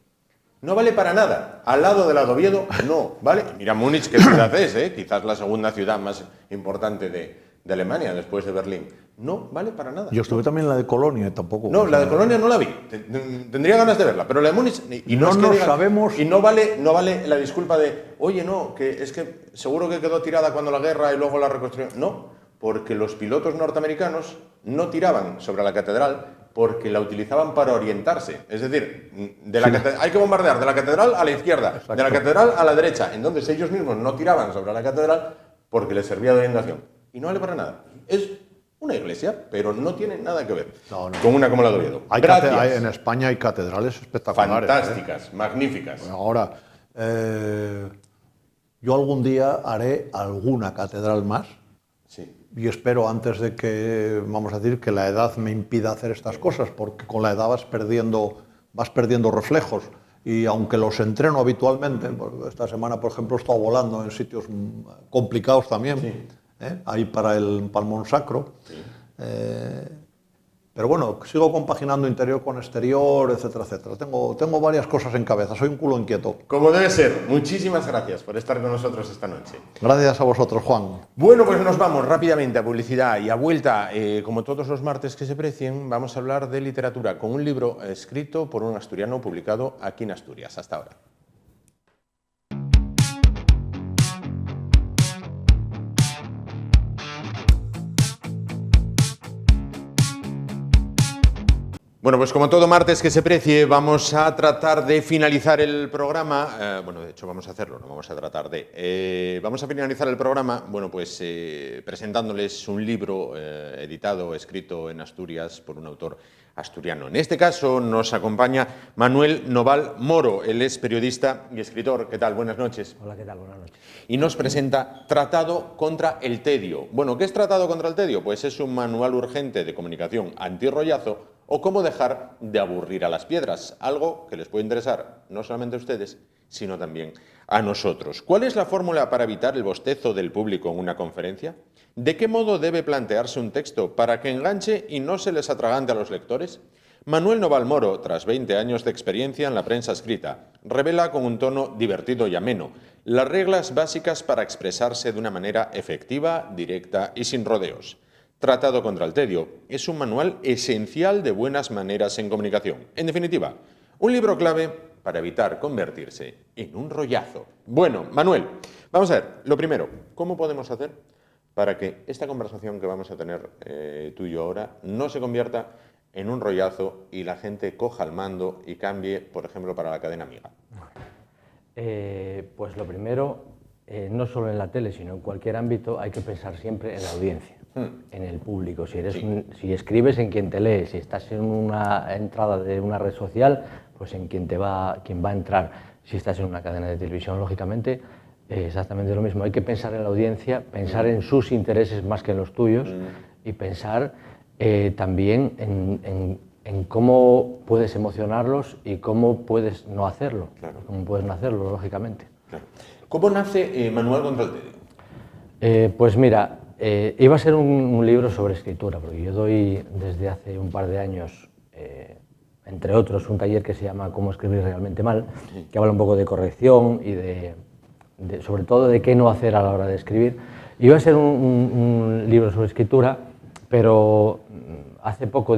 No vale para nada, al lado de la de Oviedo, no, ¿vale? Mira Múnich, qué ciudad es, quizás la segunda ciudad más importante de Alemania, después de Berlín. No vale para nada. Yo estuve también en la de Colonia, tampoco. No, la de Colonia no la vi. Tendría ganas de verla, pero la de Múnich y no sabemos. Y no vale la disculpa de, oye, no, que es que seguro que quedó tirada cuando la guerra y luego la reconstruyeron. No, porque los pilotos norteamericanos no tiraban sobre la catedral porque la utilizaban para orientarse. Es decir, hay que bombardear de la catedral a la izquierda, exacto, de la catedral a la derecha. Entonces ellos mismos no tiraban sobre la catedral porque les servía de orientación. Y no vale para nada. Es una iglesia, pero no tiene nada que ver con una como la de Oviedo. En España hay catedrales espectaculares. Fantásticas, magníficas. Bueno, ahora, yo algún día haré alguna catedral más. Sí. Y espero, antes de que, vamos a decir, que la edad me impida hacer estas cosas, porque con la edad vas perdiendo reflejos. Y aunque los entreno habitualmente, esta semana, por ejemplo, he estado volando en sitios complicados también, sí, ahí para el Palmón Sacro. Sí. Pero bueno, sigo compaginando interior con exterior, etcétera, etcétera. Tengo varias cosas en cabeza, soy un culo inquieto. Como debe ser. Muchísimas gracias por estar con nosotros esta noche. Gracias a vosotros, Juan. Bueno, pues nos vamos rápidamente a publicidad y a vuelta, como todos los martes que se precien, vamos a hablar de literatura con un libro escrito por un asturiano publicado aquí en Asturias. Hasta ahora. Bueno, pues como todo martes que se precie, vamos a tratar de finalizar el programa. Bueno, de hecho vamos a hacerlo, no vamos a tratar de. Vamos a finalizar el programa, bueno, pues presentándoles un libro escrito en Asturias por un autor asturiano. En este caso nos acompaña Manuel Noval Moro. Él es periodista y escritor. ¿Qué tal? Buenas noches. Hola, ¿qué tal? Buenas noches. Y nos presenta Tratado contra el Tedio. Bueno, ¿qué es Tratado contra el Tedio? Pues es un manual urgente de comunicación antirrollazo o cómo dejar de aburrir a las piedras, algo que les puede interesar no solamente a ustedes, sino también a nosotros. ¿Cuál es la fórmula para evitar el bostezo del público en una conferencia? ¿De qué modo debe plantearse un texto para que enganche y no se les atragante a los lectores? Manuel Noval Moro, tras 20 años de experiencia en la prensa escrita, revela con un tono divertido y ameno las reglas básicas para expresarse de una manera efectiva, directa y sin rodeos. Tratado contra el Tedio es un manual esencial de buenas maneras en comunicación. En definitiva, un libro clave para evitar convertirse en un rollazo. Bueno, Manuel, vamos a ver, lo primero, ¿cómo podemos hacer para que esta conversación que vamos a tener tú y yo ahora no se convierta en un rollazo y la gente coja el mando y cambie, por ejemplo, para la cadena amiga? Pues lo primero, no solo en la tele, sino en cualquier ámbito, hay que pensar siempre en la audiencia, en el público. Si escribes, en quien te lee. Si estás en una entrada de una red social, pues en quien va a entrar. Si estás en una cadena de televisión, lógicamente, exactamente lo mismo. Hay que pensar en la audiencia, pensar en sus intereses más que en los tuyos y pensar también en cómo puedes emocionarlos y cómo puedes no hacerlo. Claro. Cómo puedes no hacerlo, lógicamente. Claro. ¿Cómo nace Manual contra el Tedio? Pues mira, iba a ser un libro sobre escritura, porque yo doy desde hace un par de años entre otros, un taller que se llama Cómo escribir realmente mal, que habla un poco de corrección y sobre todo de qué no hacer a la hora de escribir. Iba a ser un libro sobre escritura, pero hace poco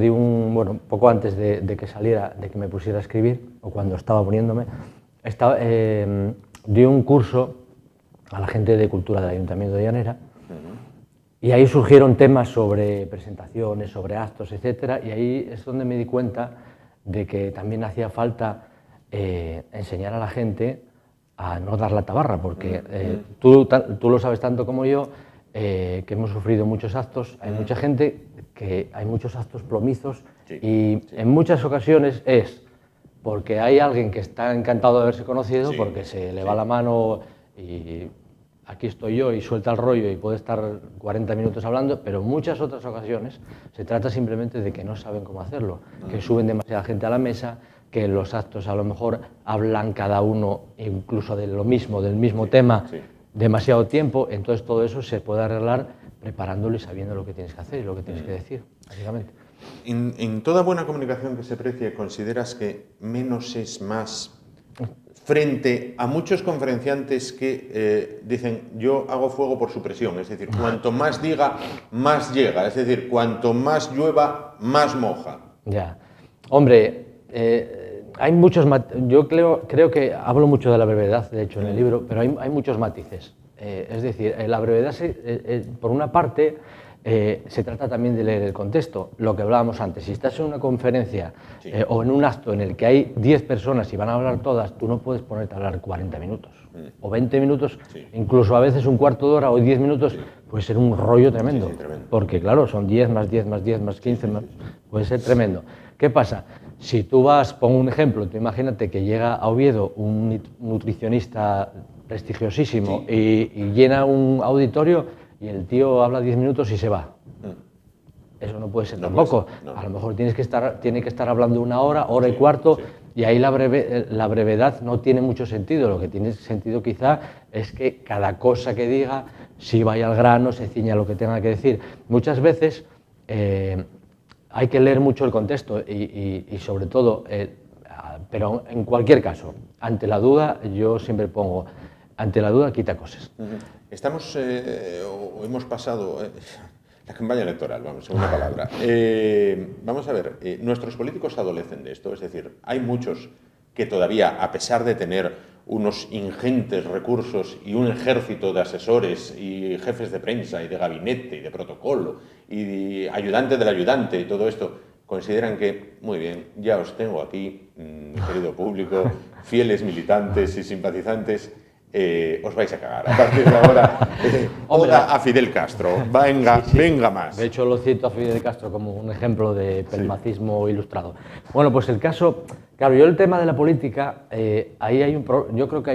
poco antes de que saliera, de que me pusiera a escribir, o cuando estaba poniéndome, di un curso a la gente de cultura del Ayuntamiento de Llanera, y ahí surgieron temas sobre presentaciones, sobre actos, etc. Y ahí es donde me di cuenta de que también hacía falta enseñar a la gente a no dar la tabarra, porque tú lo sabes tanto como yo, que hemos sufrido muchos actos, hay mucha gente que hay muchos actos plomizos y en muchas ocasiones es porque hay alguien que está encantado de haberse conocido, porque se le va la mano y aquí estoy yo y suelta el rollo y puede estar 40 minutos hablando, pero en muchas otras ocasiones se trata simplemente de que no saben cómo hacerlo, que suben demasiada gente a la mesa, que los actos a lo mejor hablan cada uno incluso de lo mismo, del mismo tema, demasiado tiempo, entonces todo eso se puede arreglar preparándolo y sabiendo lo que tienes que hacer y lo que tienes que decir, básicamente. En toda buena comunicación que se precie, ¿consideras que menos es más frente a muchos conferenciantes que dicen yo hago fuego por supresión? Es decir, cuanto más diga, más llega. Es decir, cuanto más llueva, más moja. Ya. Hombre, hay muchos yo creo que hablo mucho de la brevedad, de hecho, en el libro, pero hay muchos matices. Es decir, la brevedad, por una parte, se trata también de leer el contexto, lo que hablábamos antes. Si estás en una conferencia o en un acto en el que hay 10 personas y van a hablar todas, tú no puedes ponerte a hablar 40 minutos o 20 minutos, incluso a veces un cuarto de hora o 10 minutos, puede ser un rollo tremendo, porque claro, son 10 más 10 más 10 más 15, puede ser tremendo. ¿Qué pasa? Si tú pongo un ejemplo, tú imagínate que llega a Oviedo un nutricionista prestigiosísimo y llena un auditorio y el tío habla 10 minutos y se va. Eso no puede ser tampoco. A lo mejor tiene que estar hablando una hora y cuarto, y ahí la brevedad no tiene mucho sentido. Lo que tiene sentido quizá es que cada cosa que diga, si vaya al grano, se ciña a lo que tenga que decir. Muchas veces hay que leer mucho el contexto y sobre todo, pero en cualquier caso, ante la duda, yo siempre pongo, ante la duda quita cosas. Estamos, o hemos pasado la campaña electoral, vamos, en una palabra. Vamos a ver, nuestros políticos adolecen de esto, es decir, hay muchos que todavía, a pesar de tener unos ingentes recursos y un ejército de asesores y jefes de prensa y de gabinete y de protocolo y de ayudante del ayudante y todo esto, consideran que, muy bien, ya os tengo aquí, querido público, fieles militantes y simpatizantes, os vais a cagar. A partir de ahora, oda a Fidel Castro. Venga, venga más. De hecho, lo cito a Fidel Castro como un ejemplo de pelmacismo ilustrado. Bueno, pues el caso, claro, yo el tema de la política, ahí yo creo que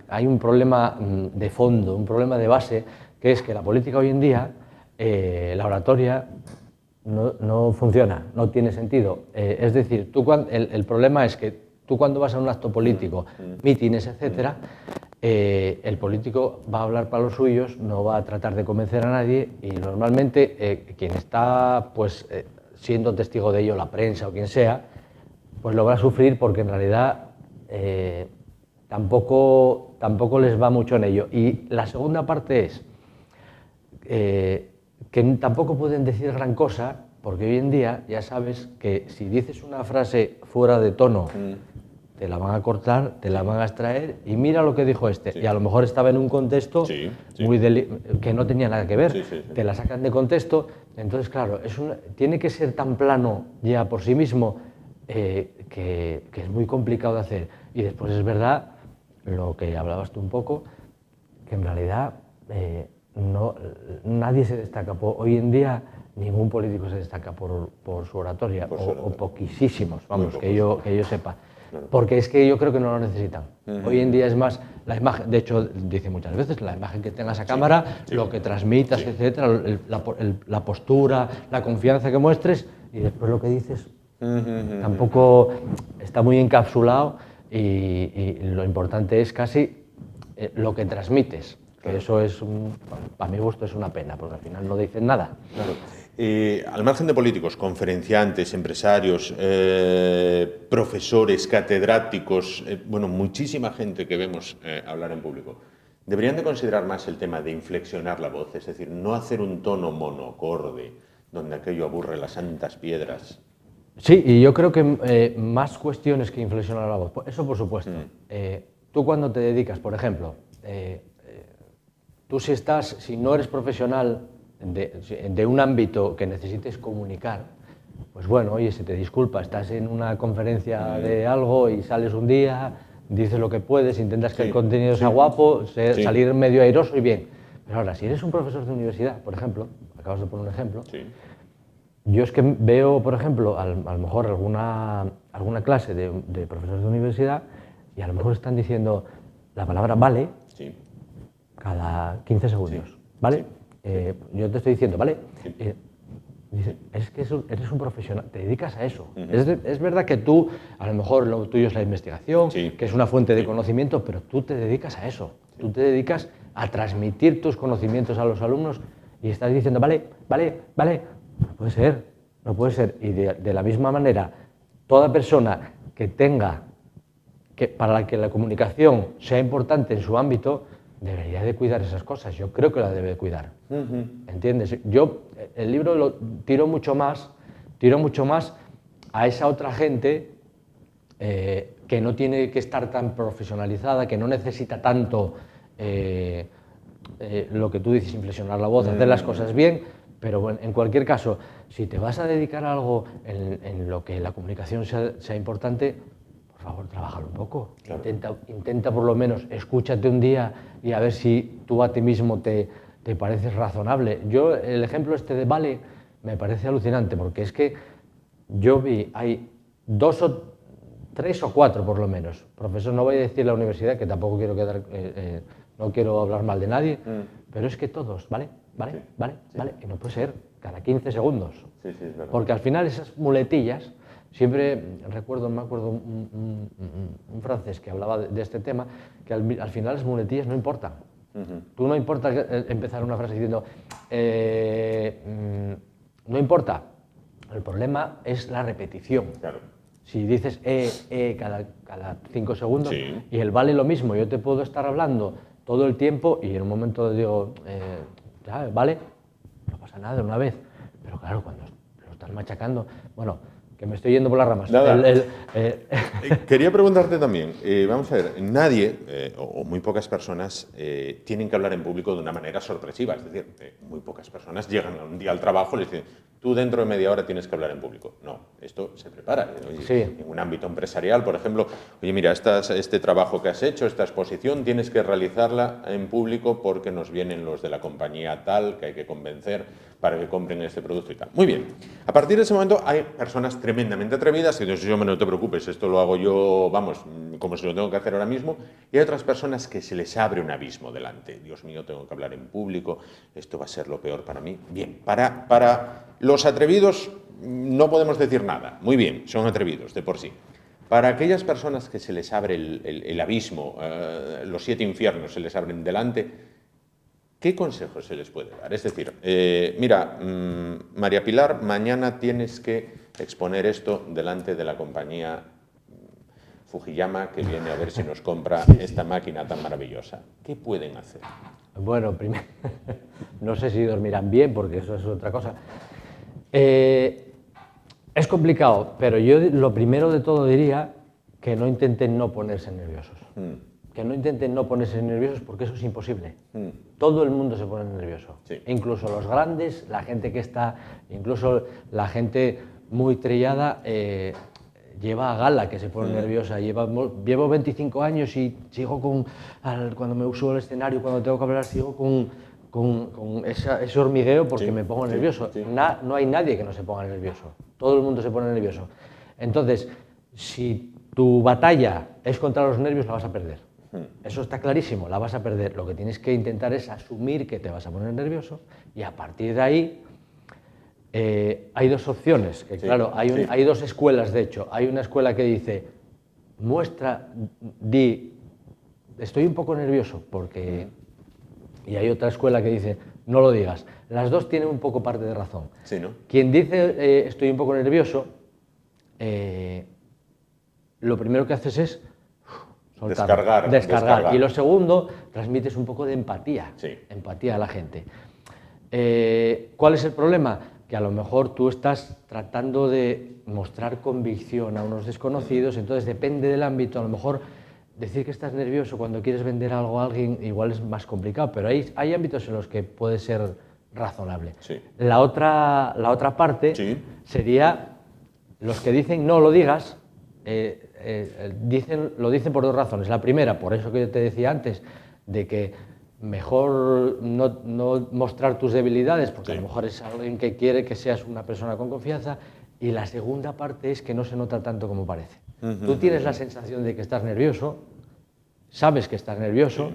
hay un problema de fondo, un problema de base, que es que la política hoy en día, la oratoria, no funciona, no tiene sentido. Es decir, el problema es que tú cuando vas a un acto político, mítines, etcétera, el político va a hablar para los suyos, no va a tratar de convencer a nadie y normalmente quien está siendo testigo de ello, la prensa o quien sea, pues lo va a sufrir porque en realidad tampoco les va mucho en ello. Y la segunda parte es que tampoco pueden decir gran cosa porque hoy en día ya sabes que si dices una frase fuera de tono, te la van a cortar, te la van a extraer y mira lo que dijo este. Y a lo mejor estaba en un contexto que no tenía nada que ver. Te la sacan de contexto. Entonces, claro, tiene que ser tan plano ya por sí mismo que es muy complicado de hacer. Y después es verdad, lo que hablabas tú un poco, que en realidad nadie se destaca. Hoy en día ningún político se destaca por su oratoria, o poquísimos, vamos, que yo sepa. Porque es que yo creo que no lo necesitan. Hoy en día es más la imagen, de hecho dice muchas veces, la imagen que tengas a cámara, lo que transmitas, etcétera, la postura, la confianza que muestres y después lo que dices tampoco está muy encapsulado y lo importante es casi lo que transmites. Que eso es, para mi gusto, es una pena, porque al final no dicen nada. Claro. Al margen de políticos, conferenciantes, empresarios, profesores, catedráticos, bueno, muchísima gente que vemos hablar en público, deberían de considerar más el tema de inflexionar la voz, es decir, no hacer un tono monocorde donde aquello aburre las santas piedras. Sí, y yo creo que más cuestiones que inflexionar la voz, eso por supuesto. Tú cuando te dedicas, por ejemplo, tú si no eres profesional de un ámbito que necesites comunicar, pues bueno, oye, se te disculpa, estás en una conferencia de algo y sales un día, dices lo que puedes, intentas que el contenido sea guapo, salir medio airoso y bien. Pero ahora, si eres un profesor de universidad, por ejemplo, acabas de poner un ejemplo, yo es que veo, por ejemplo, a lo mejor alguna clase de profesores de universidad y a lo mejor están diciendo la palabra vale cada 15 segundos, ¿vale? Yo te estoy diciendo, ¿vale? Dice, es que eres un profesional, te dedicas a eso. Es verdad que tú, a lo mejor lo tuyo es la investigación, que es una fuente de conocimiento, pero tú te dedicas a eso. Tú te dedicas a transmitir tus conocimientos a los alumnos y estás diciendo, vale, vale, vale. No puede ser, no puede ser. Y de la misma manera, toda persona que tenga, para la que la comunicación sea importante en su ámbito, debería de cuidar esas cosas. Yo creo que la debe de cuidar. ¿Entiendes? Yo el libro lo tiro mucho más a esa otra gente que no tiene que estar tan profesionalizada, que no necesita tanto lo que tú dices, inflexionar la voz, hacer las cosas bien, pero bueno, en cualquier caso, si te vas a dedicar a algo en lo que la comunicación sea importante, por favor, trabájalo un poco. Claro. Intenta por lo menos, escúchate un día y a ver si tú a ti mismo te pareces razonable. Yo, el ejemplo este de Vale me parece alucinante, porque es que yo vi, hay 3 o 4 por lo menos, profesor, no voy a decir la universidad, que tampoco quiero no quiero hablar mal de nadie, pero es que todos, ¿vale? ¿Vale? ¿Vale? ¿Vale? Y no puede ser cada 15 segundos. Sí, es verdad. Porque al final esas muletillas, siempre me acuerdo un francés que hablaba de este tema, que al final las muletillas no importan. Tú no importa empezar una frase diciendo, no importa, el problema es la repetición. Claro. Si dices cada 5 segundos y el vale lo mismo, yo te puedo estar hablando todo el tiempo y en un momento digo, ya, vale, no pasa nada de una vez, pero claro, cuando lo estás machacando, bueno, que me estoy yendo por las ramas. Quería preguntarte también, vamos a ver, nadie o muy pocas personas tienen que hablar en público de una manera sorpresiva, es decir, muy pocas personas llegan un día al trabajo y les dicen, tú dentro de media hora tienes que hablar en público. No, esto se prepara. En un ámbito empresarial, por ejemplo, oye, mira, este trabajo que has hecho, esta exposición, tienes que realizarla en público porque nos vienen los de la compañía tal, que hay que convencer para que compren este producto y tal. Muy bien. A partir de ese momento hay personas tremendamente atrevidas que dicen, no te preocupes, esto lo hago yo, vamos, como si lo tengo que hacer ahora mismo. Y hay otras personas que se les abre un abismo delante. Dios mío, tengo que hablar en público, esto va a ser lo peor para mí. Bien, para los atrevidos no podemos decir nada. Muy bien, son atrevidos de por sí. Para aquellas personas que se les abre el abismo, los 7 infiernos se les abren delante, ¿qué consejos se les puede dar? Es decir, mira, María Pilar, mañana tienes que exponer esto delante de la compañía Fujiyama que viene a ver si nos compra esta máquina tan maravillosa. ¿Qué pueden hacer? Bueno, primero, no sé si dormirán bien, porque eso es otra cosa. Es complicado, pero yo lo primero de todo diría que no intenten no ponerse nerviosos. Que no intenten no ponerse nerviosos porque eso es imposible. Todo el mundo se pone nervioso. Incluso los grandes, la gente que está, incluso la gente muy trillada, lleva a gala que se pone nerviosa. Llevo 25 años y sigo cuando me uso el escenario, cuando tengo que hablar, sigo con ese hormigueo porque me pongo nervioso. No hay nadie que no se ponga nervioso. Todo el mundo se pone nervioso. Entonces, si tu batalla es contra los nervios, la vas a perder. Eso está clarísimo, la vas a perder. Lo que tienes que intentar es asumir que te vas a poner nervioso y a partir de ahí hay 2 opciones. Que, claro, hay 2 escuelas, de hecho. Hay una escuela que dice, estoy un poco nervioso porque... Y hay otra escuela que dice, no lo digas. Las dos tienen un poco parte de razón. Sí, ¿no? Quien dice estoy un poco nervioso, lo primero que haces es soltar, descargar. Y lo segundo, transmites un poco de empatía, empatía a la gente. ¿Cuál es el problema? Que a lo mejor tú estás tratando de mostrar convicción a unos desconocidos, entonces depende del ámbito, a lo mejor decir que estás nervioso cuando quieres vender algo a alguien igual es más complicado, pero hay ámbitos en los que puede ser razonable. Sí. La otra parte sería los que dicen no lo digas, lo dicen por dos razones. La primera, por eso que yo te decía antes, de que mejor no mostrar tus debilidades, porque a lo mejor es alguien que quiere que seas una persona con confianza, y la segunda parte es que no se nota tanto como parece. Tú tienes la sensación de que estás nervioso, sabes que estás nervioso,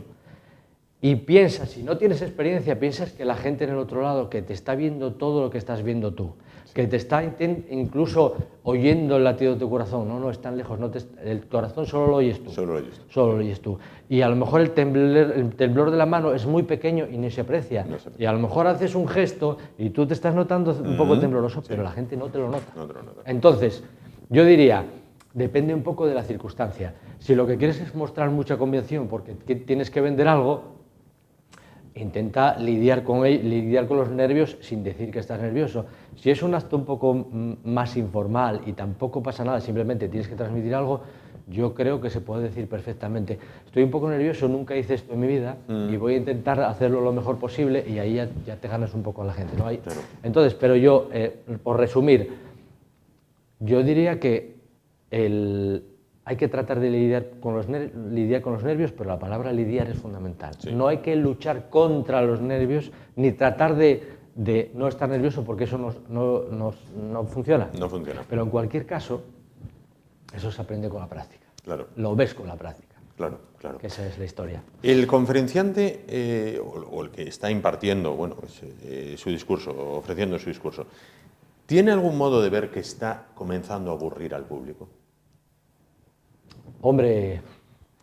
y piensas, si no tienes experiencia, piensas que la gente en el otro lado, que te está viendo todo lo que estás viendo tú, que te está incluso oyendo el latido de tu corazón, no es tan lejos, el corazón solo lo oyes tú. Solo lo oyes tú. Y a lo mejor el temblor de la mano es muy pequeño y ni se aprecia. Y a lo mejor haces un gesto y tú te estás notando un poco tembloroso, pero la gente no te lo nota. Entonces, yo diría, depende un poco de la circunstancia. Si lo que quieres es mostrar mucha convicción porque tienes que vender algo, intenta lidiar con los nervios sin decir que estás nervioso. Si es un acto un poco más informal y tampoco pasa nada, simplemente tienes que transmitir algo, yo creo que se puede decir perfectamente, estoy un poco nervioso, nunca hice esto en mi vida y voy a intentar hacerlo lo mejor posible, y ahí ya te ganas un poco a la gente, ¿no? Entonces, pero yo, por resumir, yo diría que hay que tratar de lidiar con los nervios, pero la palabra lidiar es fundamental. No hay que luchar contra los nervios, ni tratar de no estar nervioso, porque eso no funciona. No funciona. Pero en cualquier caso, eso se aprende con la práctica. Claro. Lo ves con la práctica. Claro, claro. Que esa es la historia. El conferenciante, o el que está impartiendo su discurso, ofreciendo su discurso, ¿tiene algún modo de ver que está comenzando a aburrir al público? Hombre...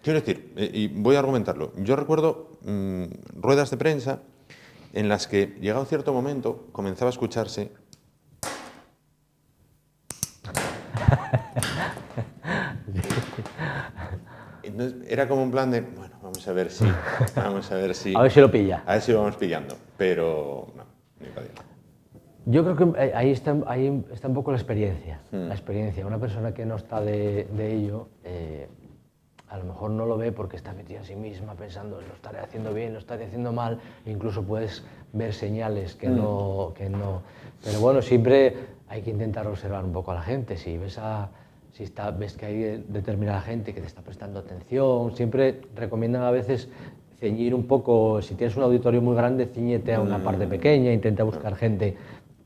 Quiero decir, y voy a argumentarlo, yo recuerdo ruedas de prensa en las que, llegado cierto momento, comenzaba a escucharse... Entonces, era como un plan de, bueno, vamos a ver si... A ver si lo pilla. A ver si lo vamos pillando, pero no, ni para Dios. Yo creo que ahí está un poco la experiencia. La experiencia. Una persona que no está de ello, a lo mejor no lo ve porque está metida en sí misma pensando, lo estaré haciendo bien, lo estaré haciendo mal. Incluso puedes ver señales que no. Pero bueno, siempre hay que intentar observar un poco a la gente. Si ves que hay determinada gente que te está prestando atención, siempre recomiendan a veces ceñir un poco. Si tienes un auditorio muy grande, ciñete a una parte pequeña, intenta buscar gente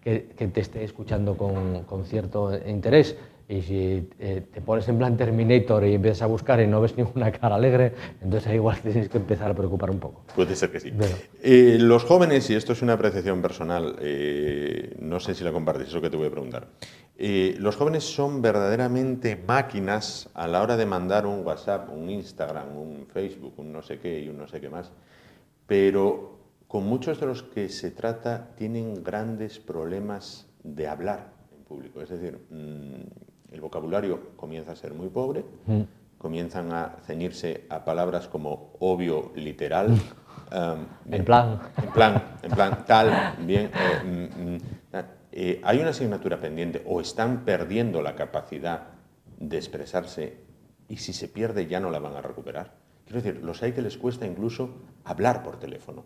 que te esté escuchando con cierto interés. Y si te pones en plan Terminator y empiezas a buscar y no ves ninguna cara alegre, entonces ahí igual tienes que empezar a preocupar un poco. Puede ser que sí. Los jóvenes, y esto es una apreciación personal, no sé si la compartes, eso que te voy a preguntar. Los jóvenes son verdaderamente máquinas a la hora de mandar un WhatsApp, un Instagram, un Facebook, un no sé qué y un no sé qué más, pero con muchos de los que se trata tienen grandes problemas de hablar en público. Es decir, el vocabulario comienza a ser muy pobre, comienzan a ceñirse a palabras como obvio, literal, en plan, tal, bien. Hay una asignatura pendiente, o están perdiendo la capacidad de expresarse, y si se pierde ya no la van a recuperar. Quiero decir, los hay que les cuesta incluso hablar por teléfono.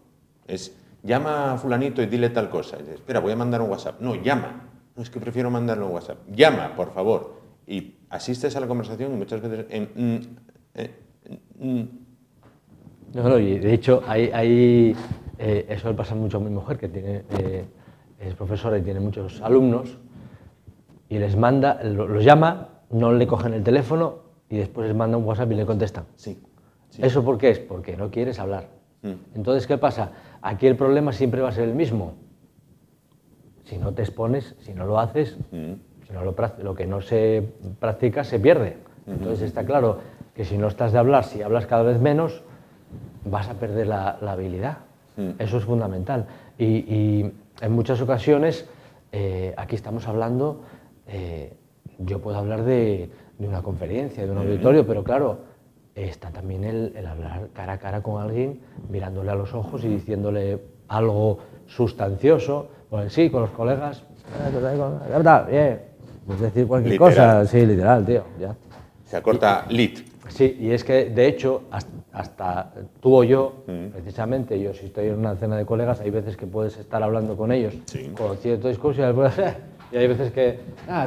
Llama a fulanito y dile tal cosa. Y dice, espera, voy a mandar un WhatsApp. No, llama. No, es que prefiero mandarle un WhatsApp. Llama, por favor. Y asistes a la conversación y muchas veces No, y de hecho, eso le pasa mucho a mi mujer, que es profesora y tiene muchos alumnos, y les manda, los llama, no le cogen el teléfono y después les manda un WhatsApp y le contestan. Sí. ¿Eso por qué es? Porque no quieres hablar. Entonces, ¿qué pasa? Aquí el problema siempre va a ser el mismo. Si no te expones, si no lo haces, si no lo que no se practica se pierde. Entonces está claro que si no estás de hablar, si hablas cada vez menos, vas a perder la habilidad. Eso es fundamental. Y en muchas ocasiones, aquí estamos hablando, yo puedo hablar de una conferencia, de un auditorio, pero claro, está también el hablar cara a cara con alguien, mirándole a los ojos y diciéndole algo sustancioso. Pues sí, con los colegas, bien, pues decir cualquier cosa, sí, literal, tío, ya. Se acorta lit. Sí, y es que de hecho, hasta tú o yo, precisamente, yo si estoy en una cena de colegas, hay veces que puedes estar hablando con ellos, con cierto discurso, y hay veces que,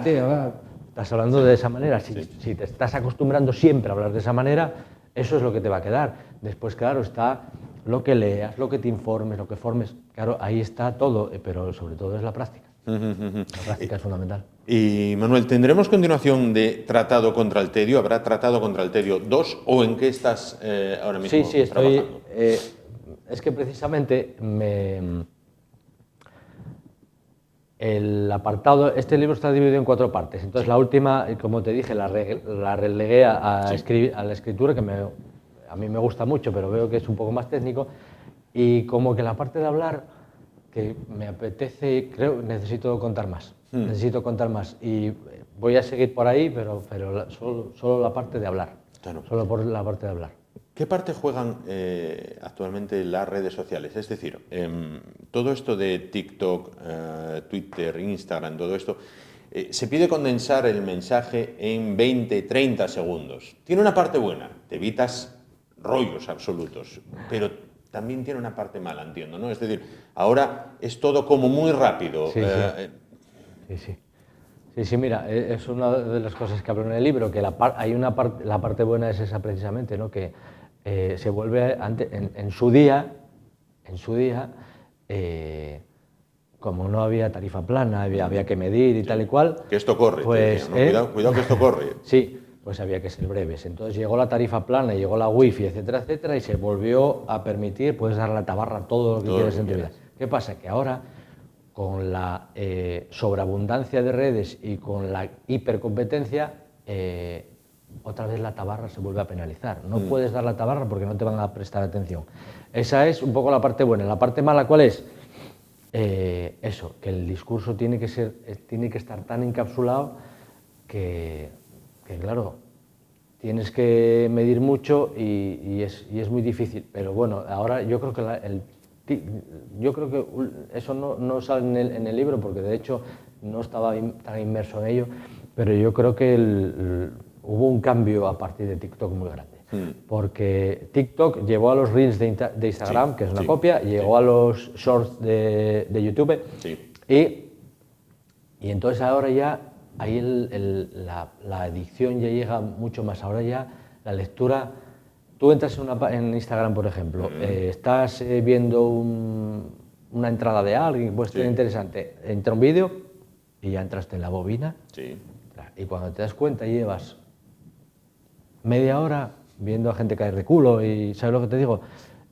tío, estás hablando de esa manera. Si te estás acostumbrando siempre a hablar de esa manera, eso es lo que te va a quedar. Después, claro, está lo que leas, lo que te informes, lo que formes. Claro, ahí está todo, pero sobre todo es la práctica. La práctica es fundamental. Y Manuel, ¿tendremos continuación de Tratado contra el Tedio? ¿Habrá Tratado contra el Tedio 2 o en qué estás ahora mismo Sí, estoy... trabajando? Es que precisamente el apartado... Este libro está dividido en 4 partes. Entonces la última, como te dije, la relegué a la escritura, que a mí me gusta mucho, pero veo que es un poco más técnico. Y como que la parte de hablar, que me apetece, creo, necesito contar más. Necesito contar más. Y voy a seguir por ahí, pero solo la parte de hablar. Claro. Solo por la parte de hablar. ¿Qué parte juegan actualmente las redes sociales? Es decir, todo esto de TikTok, Twitter, Instagram, todo esto, se pide condensar el mensaje en 20, 30 segundos. Tiene una parte buena, te evitas rollos absolutos, pero también tiene una parte mala, entiendo, ¿no? Es decir, ahora es todo como muy rápido. Sí, mira, es una de las cosas que hablo en el libro, que la parte buena es esa precisamente, ¿no? Que se vuelve, en su día, como no había tarifa plana, había que medir y tal y cual. Que esto corre, pues, decía, ¿no? Cuidado que esto corre. Sí, pues había que ser breves. Entonces llegó la tarifa plana, llegó la wifi, etcétera, y se volvió a permitir, puedes dar la tabarra todo lo que quieres en tu vida. ¿Qué pasa? Que ahora, con la sobreabundancia de redes y con la hipercompetencia, otra vez la tabarra se vuelve a penalizar. No puedes dar la tabarra porque no te van a prestar atención. Esa es un poco la parte buena. La parte mala, ¿cuál es? Eso, que el discurso tiene que estar tan encapsulado que claro, tienes que medir mucho y es muy difícil. Pero bueno, ahora yo creo que eso no sale en el libro, porque de hecho no estaba tan inmerso en ello, pero yo creo que hubo un cambio a partir de TikTok muy grande. Porque TikTok llevó a los Reels de Instagram, que es una copia, llegó a los Shorts de YouTube, y entonces ahora ya ahí la adicción ya llega mucho más. Ahora ya la lectura... Tú entras en Instagram, por ejemplo, estás viendo una entrada de alguien, puede ser interesante, entra un vídeo y ya entraste en la bobina, y cuando te das cuenta llevas media hora viendo a gente caer de culo, y ¿sabes lo que te digo?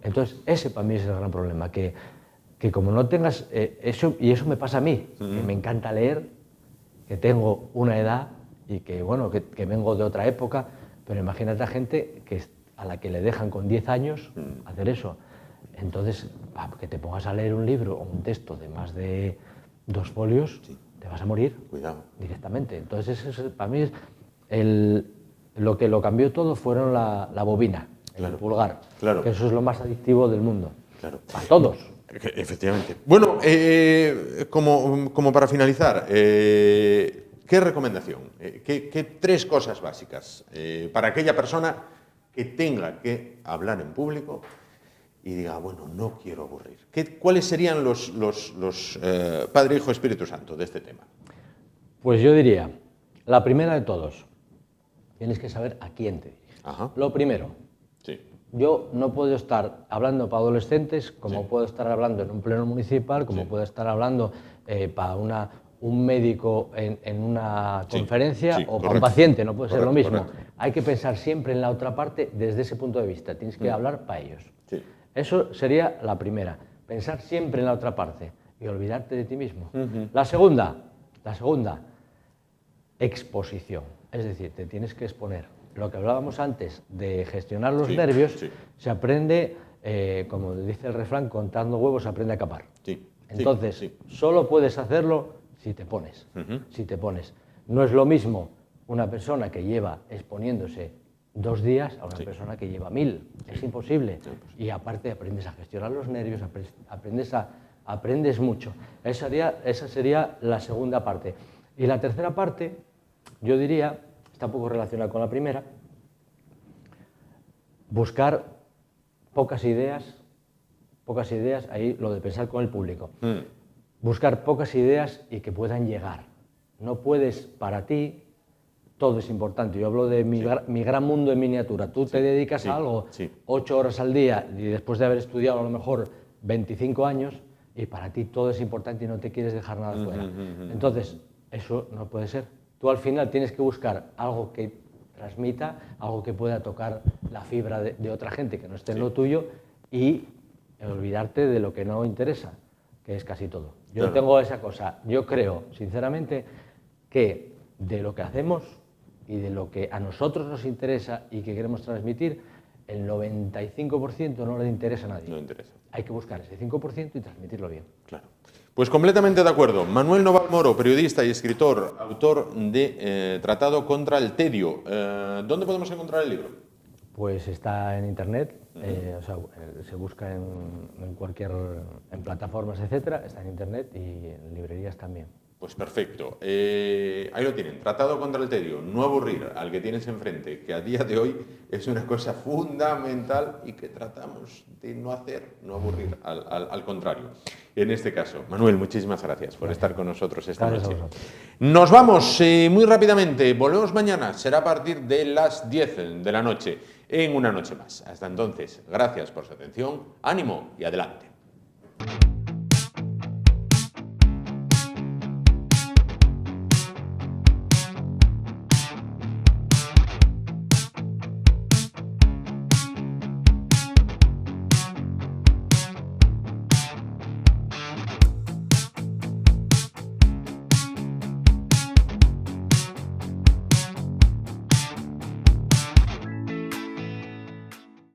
Entonces ese para mí es el gran problema, que como no tengas eso, y eso me pasa a mí, que me encanta leer, que tengo una edad y que bueno, que vengo de otra época, pero imagínate a gente a la que le dejan con 10 años hacer eso. Entonces, que te pongas a leer un libro o un texto de más de 2 folios, te vas a morir directamente. Entonces, eso para mí es lo que lo cambió todo fueron la bobina, el pulgar, que eso es lo más adictivo del mundo, a todos. Efectivamente. Bueno, como para finalizar, ¿qué recomendación? ¿Qué 3 cosas básicas para aquella persona que tenga que hablar en público y diga, bueno, no quiero aburrir? ¿Cuáles serían los Padre, Hijo, Espíritu Santo de este tema? Pues yo diría, la primera de todos, tienes que saber a quién te diriges. Lo primero, yo no puedo estar hablando para adolescentes como puedo estar hablando en un pleno municipal, como puedo estar hablando para un médico en una conferencia o para un paciente, no puede ser lo mismo. Hay que pensar siempre en la otra parte desde ese punto de vista, tienes que hablar para ellos. Eso sería la primera, pensar siempre en la otra parte y olvidarte de ti mismo. La segunda, exposición, es decir, te tienes que exponer. Lo que hablábamos antes de gestionar los nervios se aprende como dice el refrán, contando huevos aprende a capar. Sí. Entonces, solo puedes hacerlo si te pones. Si te pones. No es lo mismo una persona que lleva exponiéndose 2 días a una persona que lleva 1000. Es imposible. Y aparte aprendes a gestionar los nervios, aprendes mucho. Esa sería la segunda parte. Y la tercera parte, yo diría, está un poco relacionada con la primera, buscar pocas ideas, ahí lo de pensar con el público. Buscar pocas ideas y que puedan llegar. No puedes, para ti, todo es importante. Yo hablo de mi gran mundo en miniatura. Tú te dedicas a algo 8 horas al día y después de haber estudiado a lo mejor 25 años y para ti todo es importante y no te quieres dejar nada fuera. Entonces, eso no puede ser. Tú al final tienes que buscar algo que transmita, algo que pueda tocar la fibra de otra gente que no esté en lo tuyo y olvidarte de lo que no interesa, que es casi todo. Yo tengo esa cosa. Yo creo, sinceramente, que de lo que hacemos y de lo que a nosotros nos interesa y que queremos transmitir, el 95% no le interesa a nadie. No interesa. Hay que buscar ese 5% y transmitirlo bien. Claro. Pues completamente de acuerdo. Manuel Noval Moro, periodista y escritor, autor de Tratado contra el Tedio. ¿Dónde podemos encontrar el libro? Pues está en internet, se busca en plataformas, etcétera, está en internet y en librerías también. Pues perfecto. Ahí lo tienen. Tratado contra el Tedio. No aburrir al que tienes enfrente, que a día de hoy es una cosa fundamental y que tratamos de no hacer, no aburrir, al contrario. En este caso, Manuel, muchísimas gracias por estar con nosotros esta noche. Nos vamos muy rápidamente. Volvemos mañana. Será a partir de las 10 de la noche, en Una Noche Más. Hasta entonces, gracias por su atención, ánimo y adelante.